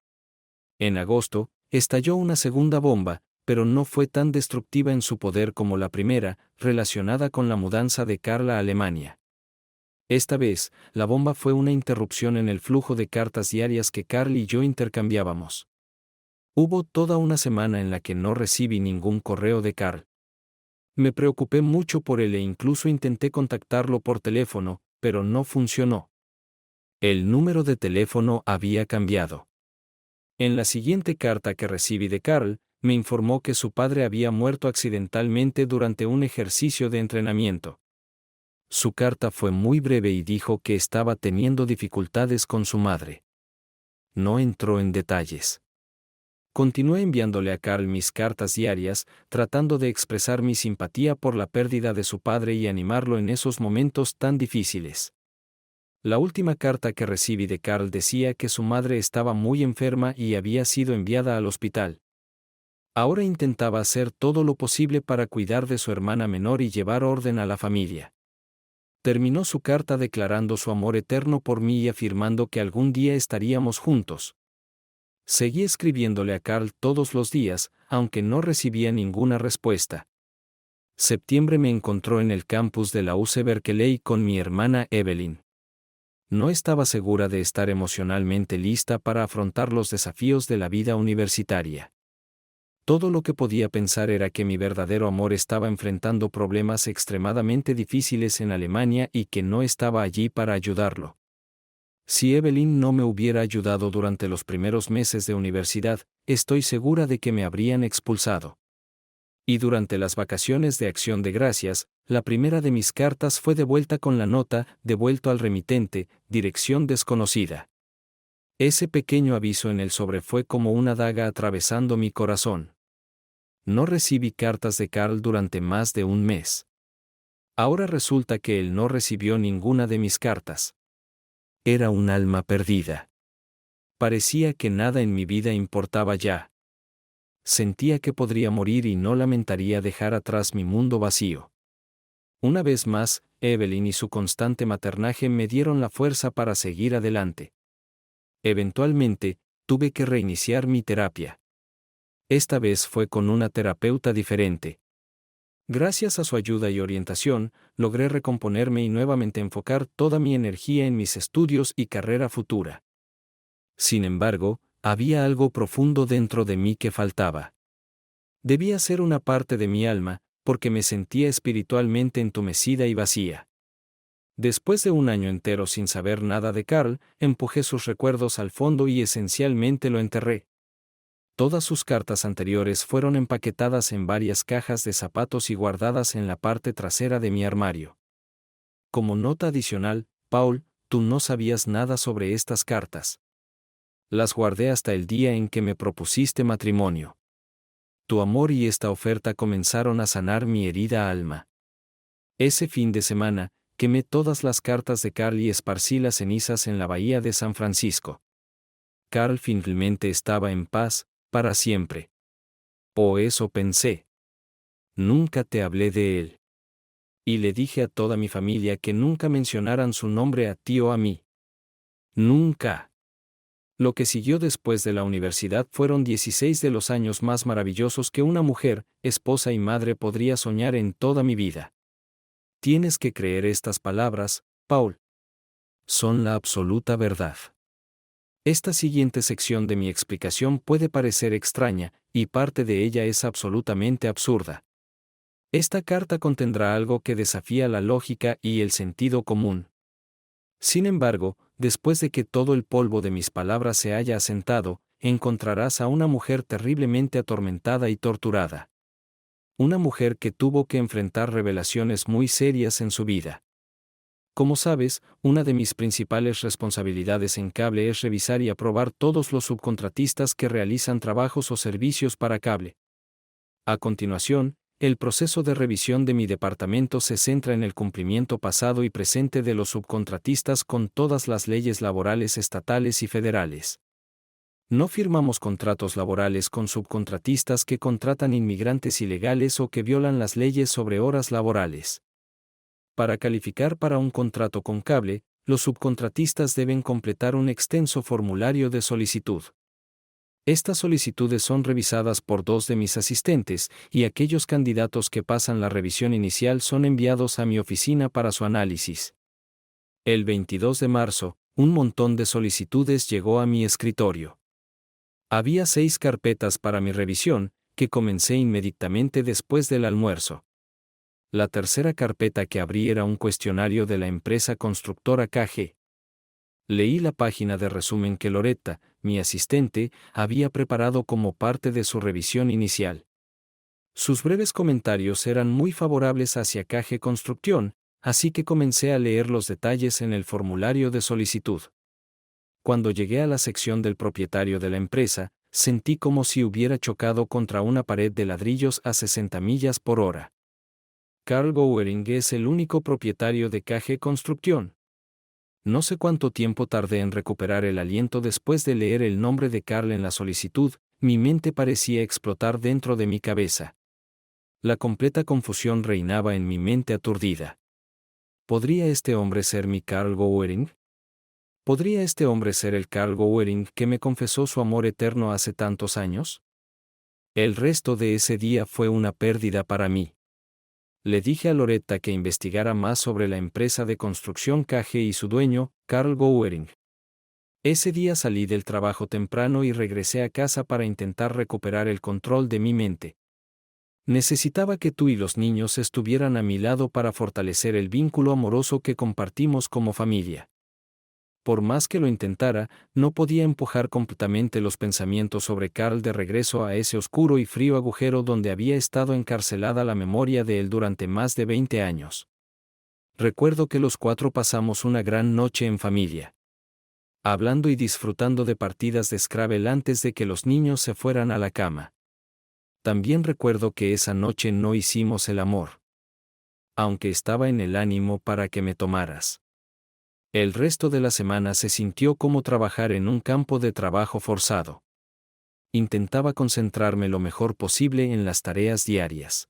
En agosto, estalló una segunda bomba, pero no fue tan destructiva en su poder como la primera, relacionada con la mudanza de Carl a Alemania. Esta vez, la bomba fue una interrupción en el flujo de cartas diarias que Carl y yo intercambiábamos. Hubo toda una semana en la que no recibí ningún correo de Carl. Me preocupé mucho por él e incluso intenté contactarlo por teléfono, pero no funcionó. El número de teléfono había cambiado. En la siguiente carta que recibí de Carl, me informó que su padre había muerto accidentalmente durante un ejercicio de entrenamiento. Su carta fue muy breve y dijo que estaba teniendo dificultades con su madre. No entró en detalles. Continué enviándole a Carl mis cartas diarias, tratando de expresar mi simpatía por la pérdida de su padre y animarlo en esos momentos tan difíciles. La última carta que recibí de Carl decía que su madre estaba muy enferma y había sido enviada al hospital. Ahora intentaba hacer todo lo posible para cuidar de su hermana menor y llevar orden a la familia. Terminó su carta declarando su amor eterno por mí y afirmando que algún día estaríamos juntos. Seguí escribiéndole a Carl todos los días, aunque no recibía ninguna respuesta. Septiembre me encontró en el campus de la UC Berkeley con mi hermana Evelyn. No estaba segura de estar emocionalmente lista para afrontar los desafíos de la vida universitaria. Todo lo que podía pensar era que mi verdadero amor estaba enfrentando problemas extremadamente difíciles en Alemania y que no estaba allí para ayudarlo. Si Evelyn no me hubiera ayudado durante los primeros meses de universidad, estoy segura de que me habrían expulsado. Y durante las vacaciones de Acción de Gracias, la primera de mis cartas fue devuelta con la nota, devuelto al remitente, dirección desconocida. Ese pequeño aviso en el sobre fue como una daga atravesando mi corazón. No recibí cartas de Carl durante más de un mes. Ahora resulta que él no recibió ninguna de mis cartas. Era un alma perdida. Parecía que nada en mi vida importaba ya. Sentía que podría morir y no lamentaría dejar atrás mi mundo vacío. Una vez más, Evelyn y su constante maternaje me dieron la fuerza para seguir adelante. Eventualmente, tuve que reiniciar mi terapia. Esta vez fue con una terapeuta diferente. Gracias a su ayuda y orientación, logré recomponerme y nuevamente enfocar toda mi energía en mis estudios y carrera futura. Sin embargo, había algo profundo dentro de mí que faltaba. Debía ser una parte de mi alma, porque me sentía espiritualmente entumecida y vacía. Después de un año entero sin saber nada de Carl, empujé sus recuerdos al fondo y esencialmente lo enterré. Todas sus cartas anteriores fueron empaquetadas en varias cajas de zapatos y guardadas en la parte trasera de mi armario. Como nota adicional, Paul, tú no sabías nada sobre estas cartas. Las guardé hasta el día en que me propusiste matrimonio. Tu amor y esta oferta comenzaron a sanar mi herida alma. Ese fin de semana, quemé todas las cartas de Carl y esparcí las cenizas en la bahía de San Francisco. Carl finalmente estaba en paz, para siempre. O eso pensé. Nunca te hablé de él. Y le dije a toda mi familia que nunca mencionaran su nombre a ti o a mí. Nunca. Lo que siguió después de la universidad fueron 16 de los años más maravillosos que una mujer, esposa y madre podría soñar en toda mi vida. Tienes que creer estas palabras, Paul. Son la absoluta verdad. Esta siguiente sección de mi explicación puede parecer extraña, y parte de ella es absolutamente absurda. Esta carta contendrá algo que desafía la lógica y el sentido común. Sin embargo, después de que todo el polvo de mis palabras se haya asentado, encontrarás a una mujer terriblemente atormentada y torturada. Una mujer que tuvo que enfrentar revelaciones muy serias en su vida. Como sabes, una de mis principales responsabilidades en cable es revisar y aprobar todos los subcontratistas que realizan trabajos o servicios para cable. A continuación, el proceso de revisión de mi departamento se centra en el cumplimiento pasado y presente de los subcontratistas con todas las leyes laborales estatales y federales. No firmamos contratos laborales con subcontratistas que contratan inmigrantes ilegales o que violan las leyes sobre horas laborales. Para calificar para un contrato con cable, los subcontratistas deben completar un extenso formulario de solicitud. Estas solicitudes son revisadas por 2 de mis asistentes, y aquellos candidatos que pasan la revisión inicial son enviados a mi oficina para su análisis. El 22 de marzo, un montón de solicitudes llegó a mi escritorio. Había 6 carpetas para mi revisión, que comencé inmediatamente después del almuerzo. La tercera carpeta que abrí era un cuestionario de la empresa constructora KG. Leí la página de resumen que Loretta, mi asistente, había preparado como parte de su revisión inicial. Sus breves comentarios eran muy favorables hacia KG Construcción, así que comencé a leer los detalles en el formulario de solicitud. Cuando llegué a la sección del propietario de la empresa, sentí como si hubiera chocado contra una pared de ladrillos a 60 millas por hora. Carl Gowering es el único propietario de KG Construcción. No sé cuánto tiempo tardé en recuperar el aliento después de leer el nombre de Carl en la solicitud, mi mente parecía explotar dentro de mi cabeza. La completa confusión reinaba en mi mente aturdida. ¿Podría este hombre ser mi Carl Gowering? ¿Podría este hombre ser el Carl Gowering que me confesó su amor eterno hace tantos años? El resto de ese día fue una pérdida para mí. Le dije a Loretta que investigara más sobre la empresa de construcción KG y su dueño, Carl Gowering. Ese día salí del trabajo temprano y regresé a casa para intentar recuperar el control de mi mente. Necesitaba que tú y los niños estuvieran a mi lado para fortalecer el vínculo amoroso que compartimos como familia. Por más que lo intentara, no podía empujar completamente los pensamientos sobre Carl de regreso a ese oscuro y frío agujero donde había estado encarcelada la memoria de él durante más de 20 años. Recuerdo que los 4 pasamos una gran noche en familia, hablando y disfrutando de partidas de Scrabble antes de que los niños se fueran a la cama. También recuerdo que esa noche no hicimos el amor, aunque estaba en el ánimo para que me tomaras. El resto de la semana se sintió como trabajar en un campo de trabajo forzado. Intentaba concentrarme lo mejor posible en las tareas diarias.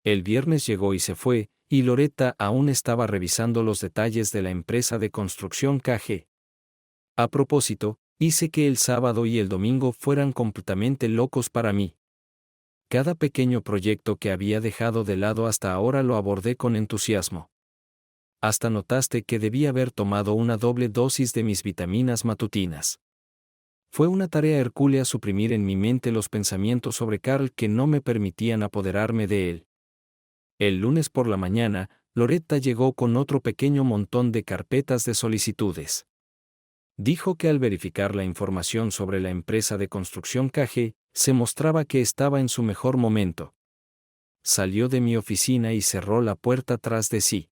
El viernes llegó y se fue, y Loretta aún estaba revisando los detalles de la empresa de construcción KG. A propósito, hice que el sábado y el domingo fueran completamente locos para mí. Cada pequeño proyecto que había dejado de lado hasta ahora lo abordé con entusiasmo. Hasta notaste que debí haber tomado una doble dosis de mis vitaminas matutinas. Fue una tarea hercúlea suprimir en mi mente los pensamientos sobre Carl que no me permitían apoderarme de él. El lunes por la mañana, Loretta llegó con otro pequeño montón de carpetas de solicitudes. Dijo que al verificar la información sobre la empresa de construcción KG, se mostraba que estaba en su mejor momento. Salió de mi oficina y cerró la puerta tras de sí.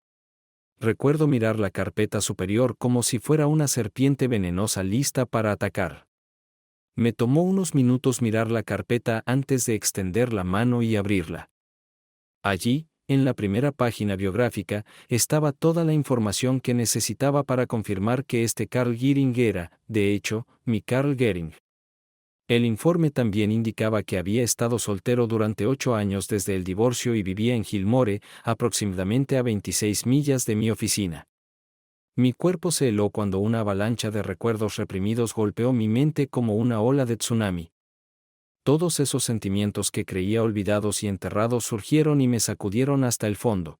Recuerdo mirar la carpeta superior como si fuera una serpiente venenosa lista para atacar. Me tomó unos minutos mirar la carpeta antes de extender la mano y abrirla. Allí, en la primera página biográfica, estaba toda la información que necesitaba para confirmar que este Carl Gehring era, de hecho, mi Carl Gehring. El informe también indicaba que había estado soltero durante 8 años desde el divorcio y vivía en Gilmore, aproximadamente a 26 millas de mi oficina. Mi cuerpo se heló cuando una avalancha de recuerdos reprimidos golpeó mi mente como una ola de tsunami. Todos esos sentimientos que creía olvidados y enterrados surgieron y me sacudieron hasta el fondo.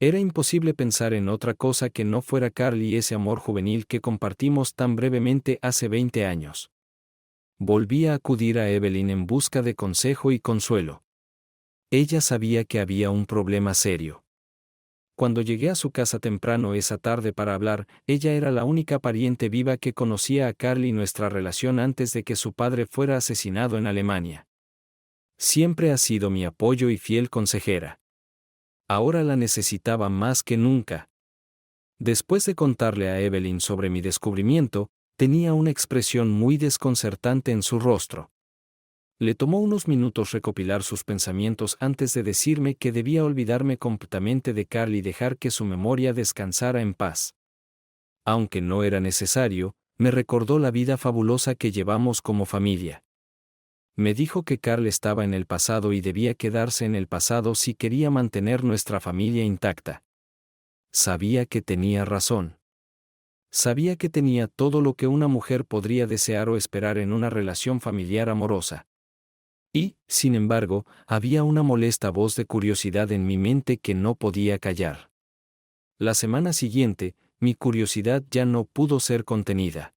Era imposible pensar en otra cosa que no fuera Carl y ese amor juvenil que compartimos tan brevemente hace 20 años. Volví a acudir a Evelyn en busca de consejo y consuelo. Ella sabía que había un problema serio. Cuando llegué a su casa temprano esa tarde para hablar, ella era la única pariente viva que conocía a Carl y nuestra relación antes de que su padre fuera asesinado en Alemania. Siempre ha sido mi apoyo y fiel consejera. Ahora la necesitaba más que nunca. Después de contarle a Evelyn sobre mi descubrimiento, tenía una expresión muy desconcertante en su rostro. Le tomó unos minutos recopilar sus pensamientos antes de decirme que debía olvidarme completamente de Carl y dejar que su memoria descansara en paz. Aunque no era necesario, me recordó la vida fabulosa que llevamos como familia. Me dijo que Carl estaba en el pasado y debía quedarse en el pasado si quería mantener nuestra familia intacta. Sabía que tenía razón. Sabía que tenía todo lo que una mujer podría desear o esperar en una relación familiar amorosa. Y, sin embargo, había una molesta voz de curiosidad en mi mente que no podía callar. La semana siguiente, mi curiosidad ya no pudo ser contenida.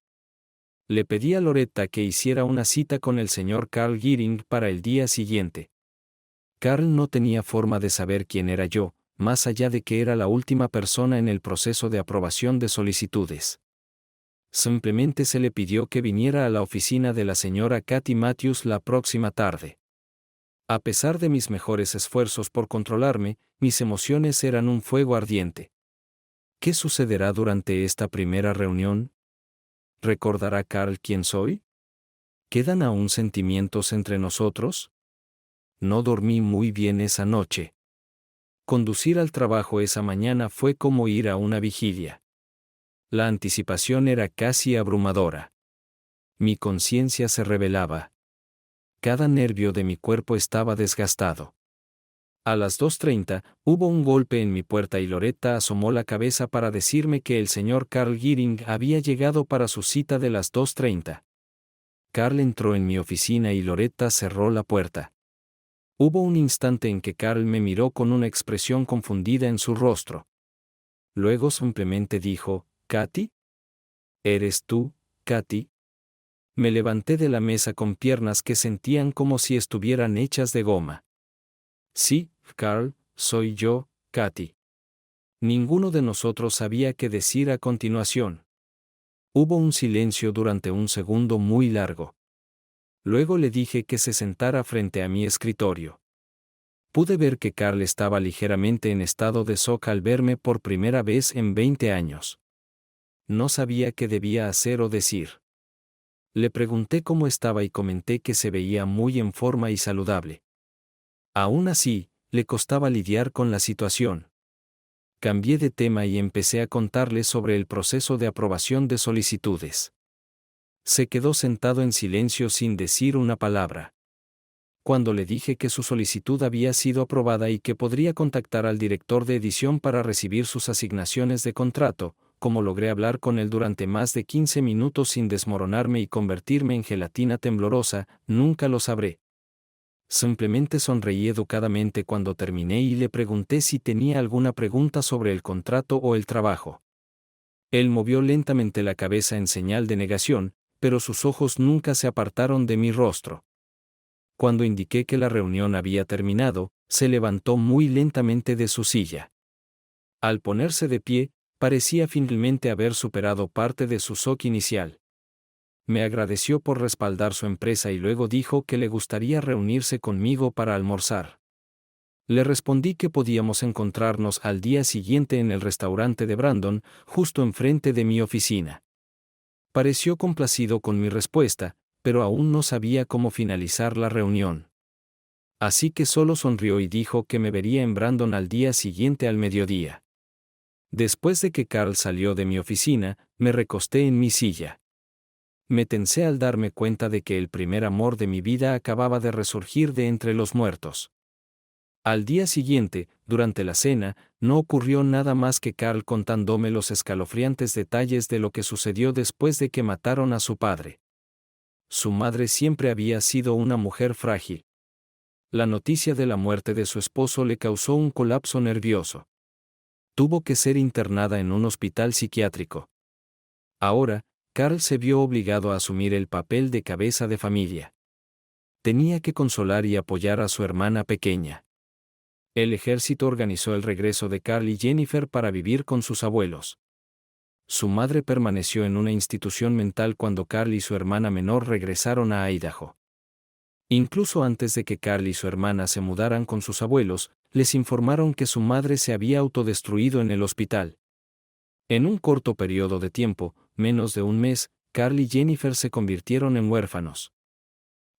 Le pedí a Loretta que hiciera una cita con el señor Carl Giering para el día siguiente. Carl no tenía forma de saber quién era yo, más allá de que era la última persona en el proceso de aprobación de solicitudes. Simplemente se le pidió que viniera a la oficina de la señora Kathy Matthews la próxima tarde. A pesar de mis mejores esfuerzos por controlarme, mis emociones eran un fuego ardiente. ¿Qué sucederá durante esta primera reunión? ¿Recordará Carl quién soy? ¿Quedan aún sentimientos entre nosotros? No dormí muy bien esa noche. Conducir al trabajo esa mañana fue como ir a una vigilia. La anticipación era casi abrumadora. Mi conciencia se rebelaba. Cada nervio de mi cuerpo estaba desgastado. A las 2:30, hubo un golpe en mi puerta y Loretta asomó la cabeza para decirme que el señor Carl Giering había llegado para su cita de las 2:30. Carl entró en mi oficina y Loretta cerró la puerta. Hubo un instante en que Carl me miró con una expresión confundida en su rostro. Luego simplemente dijo, ¿Kathy? ¿Eres tú, Kathy? Me levanté de la mesa con piernas que sentían como si estuvieran hechas de goma. Sí, Carl, soy yo, Kathy. Ninguno de nosotros sabía qué decir a continuación. Hubo un silencio durante un segundo muy largo. Luego le dije que se sentara frente a mi escritorio. Pude ver que Carl estaba ligeramente en estado de shock al verme por primera vez en 20 años. No sabía qué debía hacer o decir. Le pregunté cómo estaba y comenté que se veía muy en forma y saludable. Aún así, le costaba lidiar con la situación. Cambié de tema y empecé a contarle sobre el proceso de aprobación de solicitudes. Se quedó sentado en silencio sin decir una palabra. Cuando le dije que su solicitud había sido aprobada y que podría contactar al director de edición para recibir sus asignaciones de contrato, como logré hablar con él durante más de 15 minutos sin desmoronarme y convertirme en gelatina temblorosa, nunca lo sabré. Simplemente sonreí educadamente cuando terminé y le pregunté si tenía alguna pregunta sobre el contrato o el trabajo. Él movió lentamente la cabeza en señal de negación, pero sus ojos nunca se apartaron de mi rostro. Cuando indiqué que la reunión había terminado, se levantó muy lentamente de su silla. Al ponerse de pie, parecía finalmente haber superado parte de su shock inicial. Me agradeció por respaldar su empresa y luego dijo que le gustaría reunirse conmigo para almorzar. Le respondí que podíamos encontrarnos al día siguiente en el restaurante de Brandon, justo enfrente de mi oficina. Pareció complacido con mi respuesta, pero aún no sabía cómo finalizar la reunión. Así que solo sonrió y dijo que me vería en Brandon al día siguiente al mediodía. Después de que Carl salió de mi oficina, me recosté en mi silla. Me tensé al darme cuenta de que el primer amor de mi vida acababa de resurgir de entre los muertos. Al día siguiente, durante la cena, no ocurrió nada más que Carl contándome los escalofriantes detalles de lo que sucedió después de que mataron a su padre. Su madre siempre había sido una mujer frágil. La noticia de la muerte de su esposo le causó un colapso nervioso. Tuvo que ser internada en un hospital psiquiátrico. Ahora, Carl se vio obligado a asumir el papel de cabeza de familia. Tenía que consolar y apoyar a su hermana pequeña. El ejército organizó el regreso de Carl y Jennifer para vivir con sus abuelos. Su madre permaneció en una institución mental cuando Carl y su hermana menor regresaron a Idaho. Incluso antes de que Carl y su hermana se mudaran con sus abuelos, les informaron que su madre se había autodestruido en el hospital. En un corto periodo de tiempo, menos de un mes, Carl y Jennifer se convirtieron en huérfanos.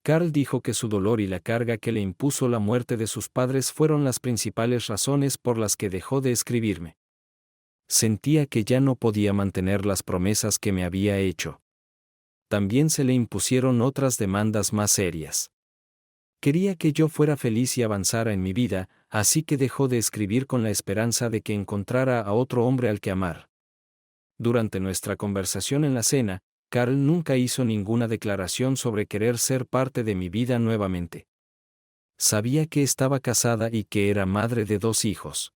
Carl dijo que su dolor y la carga que le impuso la muerte de sus padres fueron las principales razones por las que dejó de escribirme. Sentía que ya no podía mantener las promesas que me había hecho. También se le impusieron otras demandas más serias. Quería que yo fuera feliz y avanzara en mi vida, así que dejó de escribir con la esperanza de que encontrara a otro hombre al que amar. Durante nuestra conversación en la cena, Carl nunca hizo ninguna declaración sobre querer ser parte de mi vida nuevamente. Sabía que estaba casada y que era madre de 2 hijos.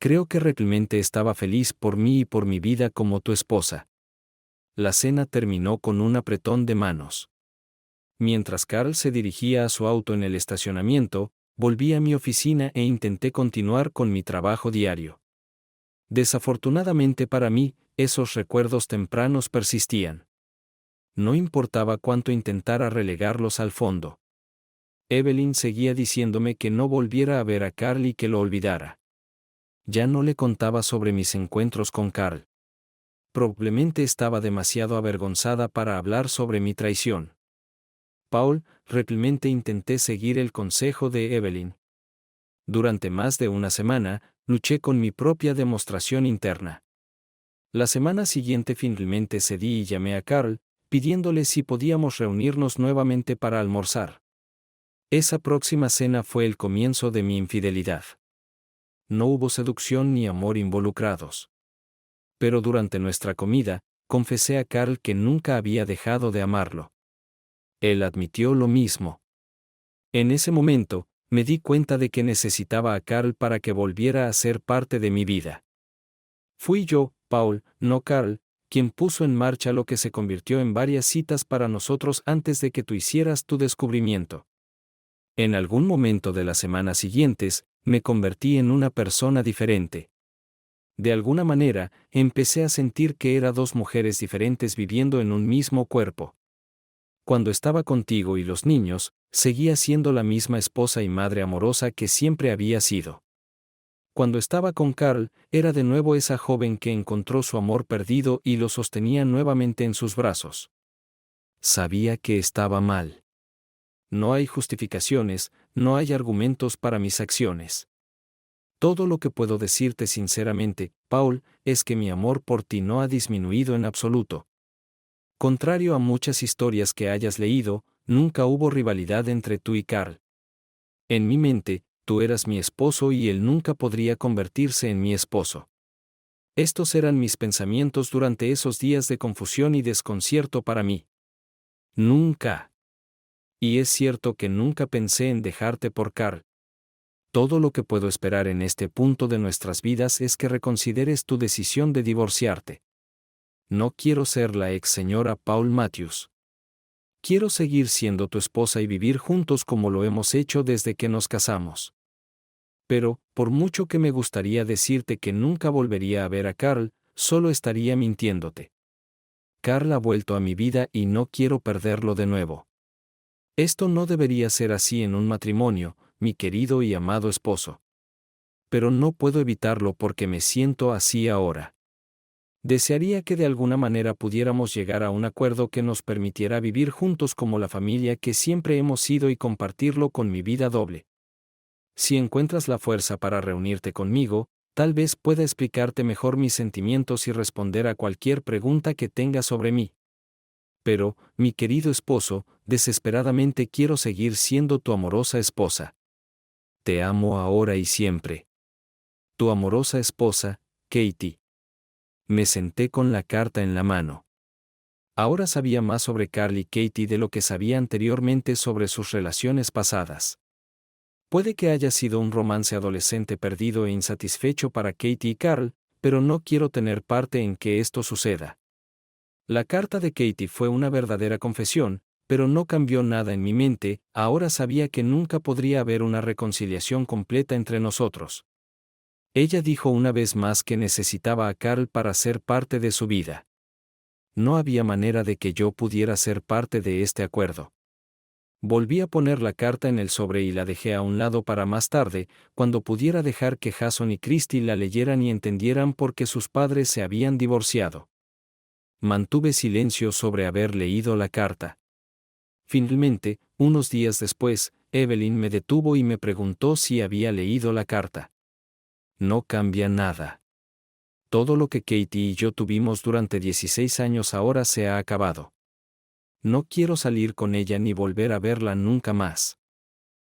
Creo que realmente estaba feliz por mí y por mi vida como tu esposa. La cena terminó con un apretón de manos. Mientras Carl se dirigía a su auto en el estacionamiento, volví a mi oficina e intenté continuar con mi trabajo diario. Desafortunadamente para mí, esos recuerdos tempranos persistían. No importaba cuánto intentara relegarlos al fondo. Evelyn seguía diciéndome que no volviera a ver a Carl y que lo olvidara. Ya no le contaba sobre mis encuentros con Carl. Probablemente estaba demasiado avergonzada para hablar sobre mi traición. Paul, realmente intenté seguir el consejo de Evelyn. Durante más de una semana, luché con mi propia demostración interna. La semana siguiente finalmente cedí y llamé a Carl, pidiéndole si podíamos reunirnos nuevamente para almorzar. Esa próxima cena fue el comienzo de mi infidelidad. No hubo seducción ni amor involucrados. Pero durante nuestra comida, confesé a Carl que nunca había dejado de amarlo. Él admitió lo mismo. En ese momento, me di cuenta de que necesitaba a Carl para que volviera a ser parte de mi vida. Fui yo, Paul, no Carl, quien puso en marcha lo que se convirtió en varias citas para nosotros antes de que tú hicieras tu descubrimiento. En algún momento de las semanas siguientes, me convertí en una persona diferente. De alguna manera, empecé a sentir que era 2 mujeres diferentes viviendo en un mismo cuerpo. Cuando estaba contigo y los niños, seguía siendo la misma esposa y madre amorosa que siempre había sido. Cuando estaba con Carl, era de nuevo esa joven que encontró su amor perdido y lo sostenía nuevamente en sus brazos. Sabía que estaba mal. No hay justificaciones, no hay argumentos para mis acciones. Todo lo que puedo decirte sinceramente, Paul, es que mi amor por ti no ha disminuido en absoluto. Contrario a muchas historias que hayas leído, nunca hubo rivalidad entre tú y Carl. En mi mente, tú eras mi esposo y él nunca podría convertirse en mi esposo. Estos eran mis pensamientos durante esos días de confusión y desconcierto para mí. Nunca. Y es cierto que nunca pensé en dejarte por Carl. Todo lo que puedo esperar en este punto de nuestras vidas es que reconsideres tu decisión de divorciarte. No quiero ser la ex señora Paul Matthews. Quiero seguir siendo tu esposa y vivir juntos como lo hemos hecho desde que nos casamos. Pero, por mucho que me gustaría decirte que nunca volvería a ver a Carl, solo estaría mintiéndote. Carl ha vuelto a mi vida y no quiero perderlo de nuevo. Esto no debería ser así en un matrimonio, mi querido y amado esposo. Pero no puedo evitarlo porque me siento así ahora. Desearía que de alguna manera pudiéramos llegar a un acuerdo que nos permitiera vivir juntos como la familia que siempre hemos sido y compartirlo con mi vida doble. Si encuentras la fuerza para reunirte conmigo, tal vez pueda explicarte mejor mis sentimientos y responder a cualquier pregunta que tengas sobre mí. Pero, mi querido esposo, desesperadamente quiero seguir siendo tu amorosa esposa. Te amo ahora y siempre. Tu amorosa esposa, Katie. Me senté con la carta en la mano. Ahora sabía más sobre Carl y Katie de lo que sabía anteriormente sobre sus relaciones pasadas. Puede que haya sido un romance adolescente perdido e insatisfecho para Katie y Carl, pero no quiero tener parte en que esto suceda. La carta de Katie fue una verdadera confesión, pero no cambió nada en mi mente. Ahora sabía que nunca podría haber una reconciliación completa entre nosotros. Ella dijo una vez más que necesitaba a Carl para ser parte de su vida. No había manera de que yo pudiera ser parte de este acuerdo. Volví a poner la carta en el sobre y la dejé a un lado para más tarde, cuando pudiera dejar que Jason y Christy la leyeran y entendieran por qué sus padres se habían divorciado. Mantuve silencio sobre haber leído la carta. Finalmente, unos días después, Evelyn me detuvo y me preguntó si había leído la carta. No cambia nada. Todo lo que Katie y yo tuvimos durante 16 años ahora se ha acabado. No quiero salir con ella ni volver a verla nunca más.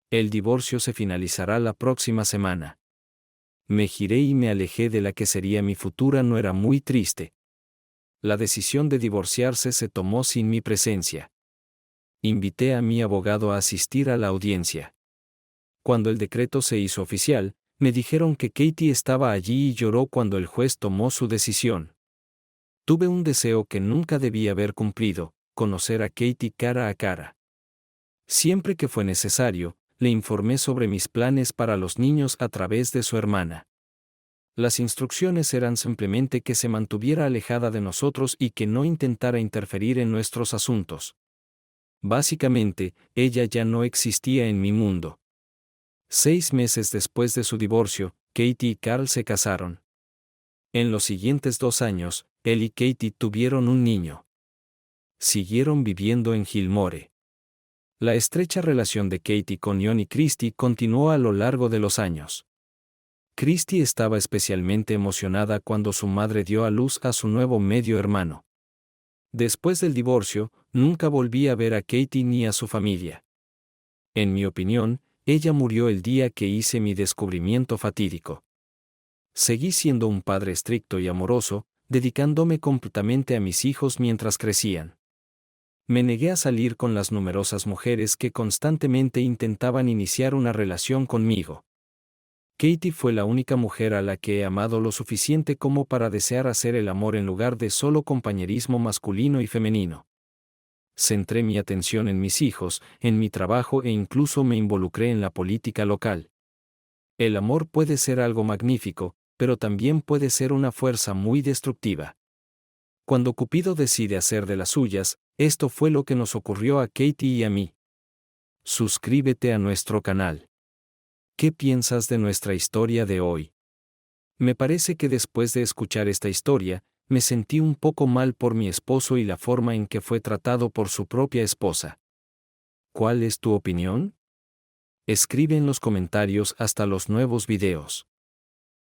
El divorcio se finalizará la próxima semana. Me giré y me alejé de la que sería mi futura nuera muy triste. La decisión de divorciarse se tomó sin mi presencia. Invité a mi abogado a asistir a la audiencia. Cuando el decreto se hizo oficial, me dijeron que Katie estaba allí y lloró cuando el juez tomó su decisión. Tuve un deseo que nunca debí haber cumplido: conocer a Katie cara a cara. Siempre que fue necesario, le informé sobre mis planes para los niños a través de su hermana. Las instrucciones eran simplemente que se mantuviera alejada de nosotros y que no intentara interferir en nuestros asuntos. Básicamente, ella ya no existía en mi mundo. 6 meses después de su divorcio, Katie y Carl se casaron. En los siguientes 2 años, él y Katie tuvieron un niño. Siguieron viviendo en Gilmore. La estrecha relación de Katie con John y Christy continuó a lo largo de los años. Christy estaba especialmente emocionada cuando su madre dio a luz a su nuevo medio hermano. Después del divorcio, nunca volví a ver a Katie ni a su familia. En mi opinión, ella murió el día que hice mi descubrimiento fatídico. Seguí siendo un padre estricto y amoroso, dedicándome completamente a mis hijos mientras crecían. Me negué a salir con las numerosas mujeres que constantemente intentaban iniciar una relación conmigo. Katie fue la única mujer a la que he amado lo suficiente como para desear hacer el amor en lugar de solo compañerismo masculino y femenino. Centré mi atención en mis hijos, en mi trabajo e incluso me involucré en la política local. El amor puede ser algo magnífico, pero también puede ser una fuerza muy destructiva. Cuando Cupido decide hacer de las suyas, esto fue lo que nos ocurrió a Katie y a mí. Suscríbete a nuestro canal. ¿Qué piensas de nuestra historia de hoy? Me parece que después de escuchar esta historia, me sentí un poco mal por mi esposo y la forma en que fue tratado por su propia esposa. ¿Cuál es tu opinión? Escribe en los comentarios hasta los nuevos videos.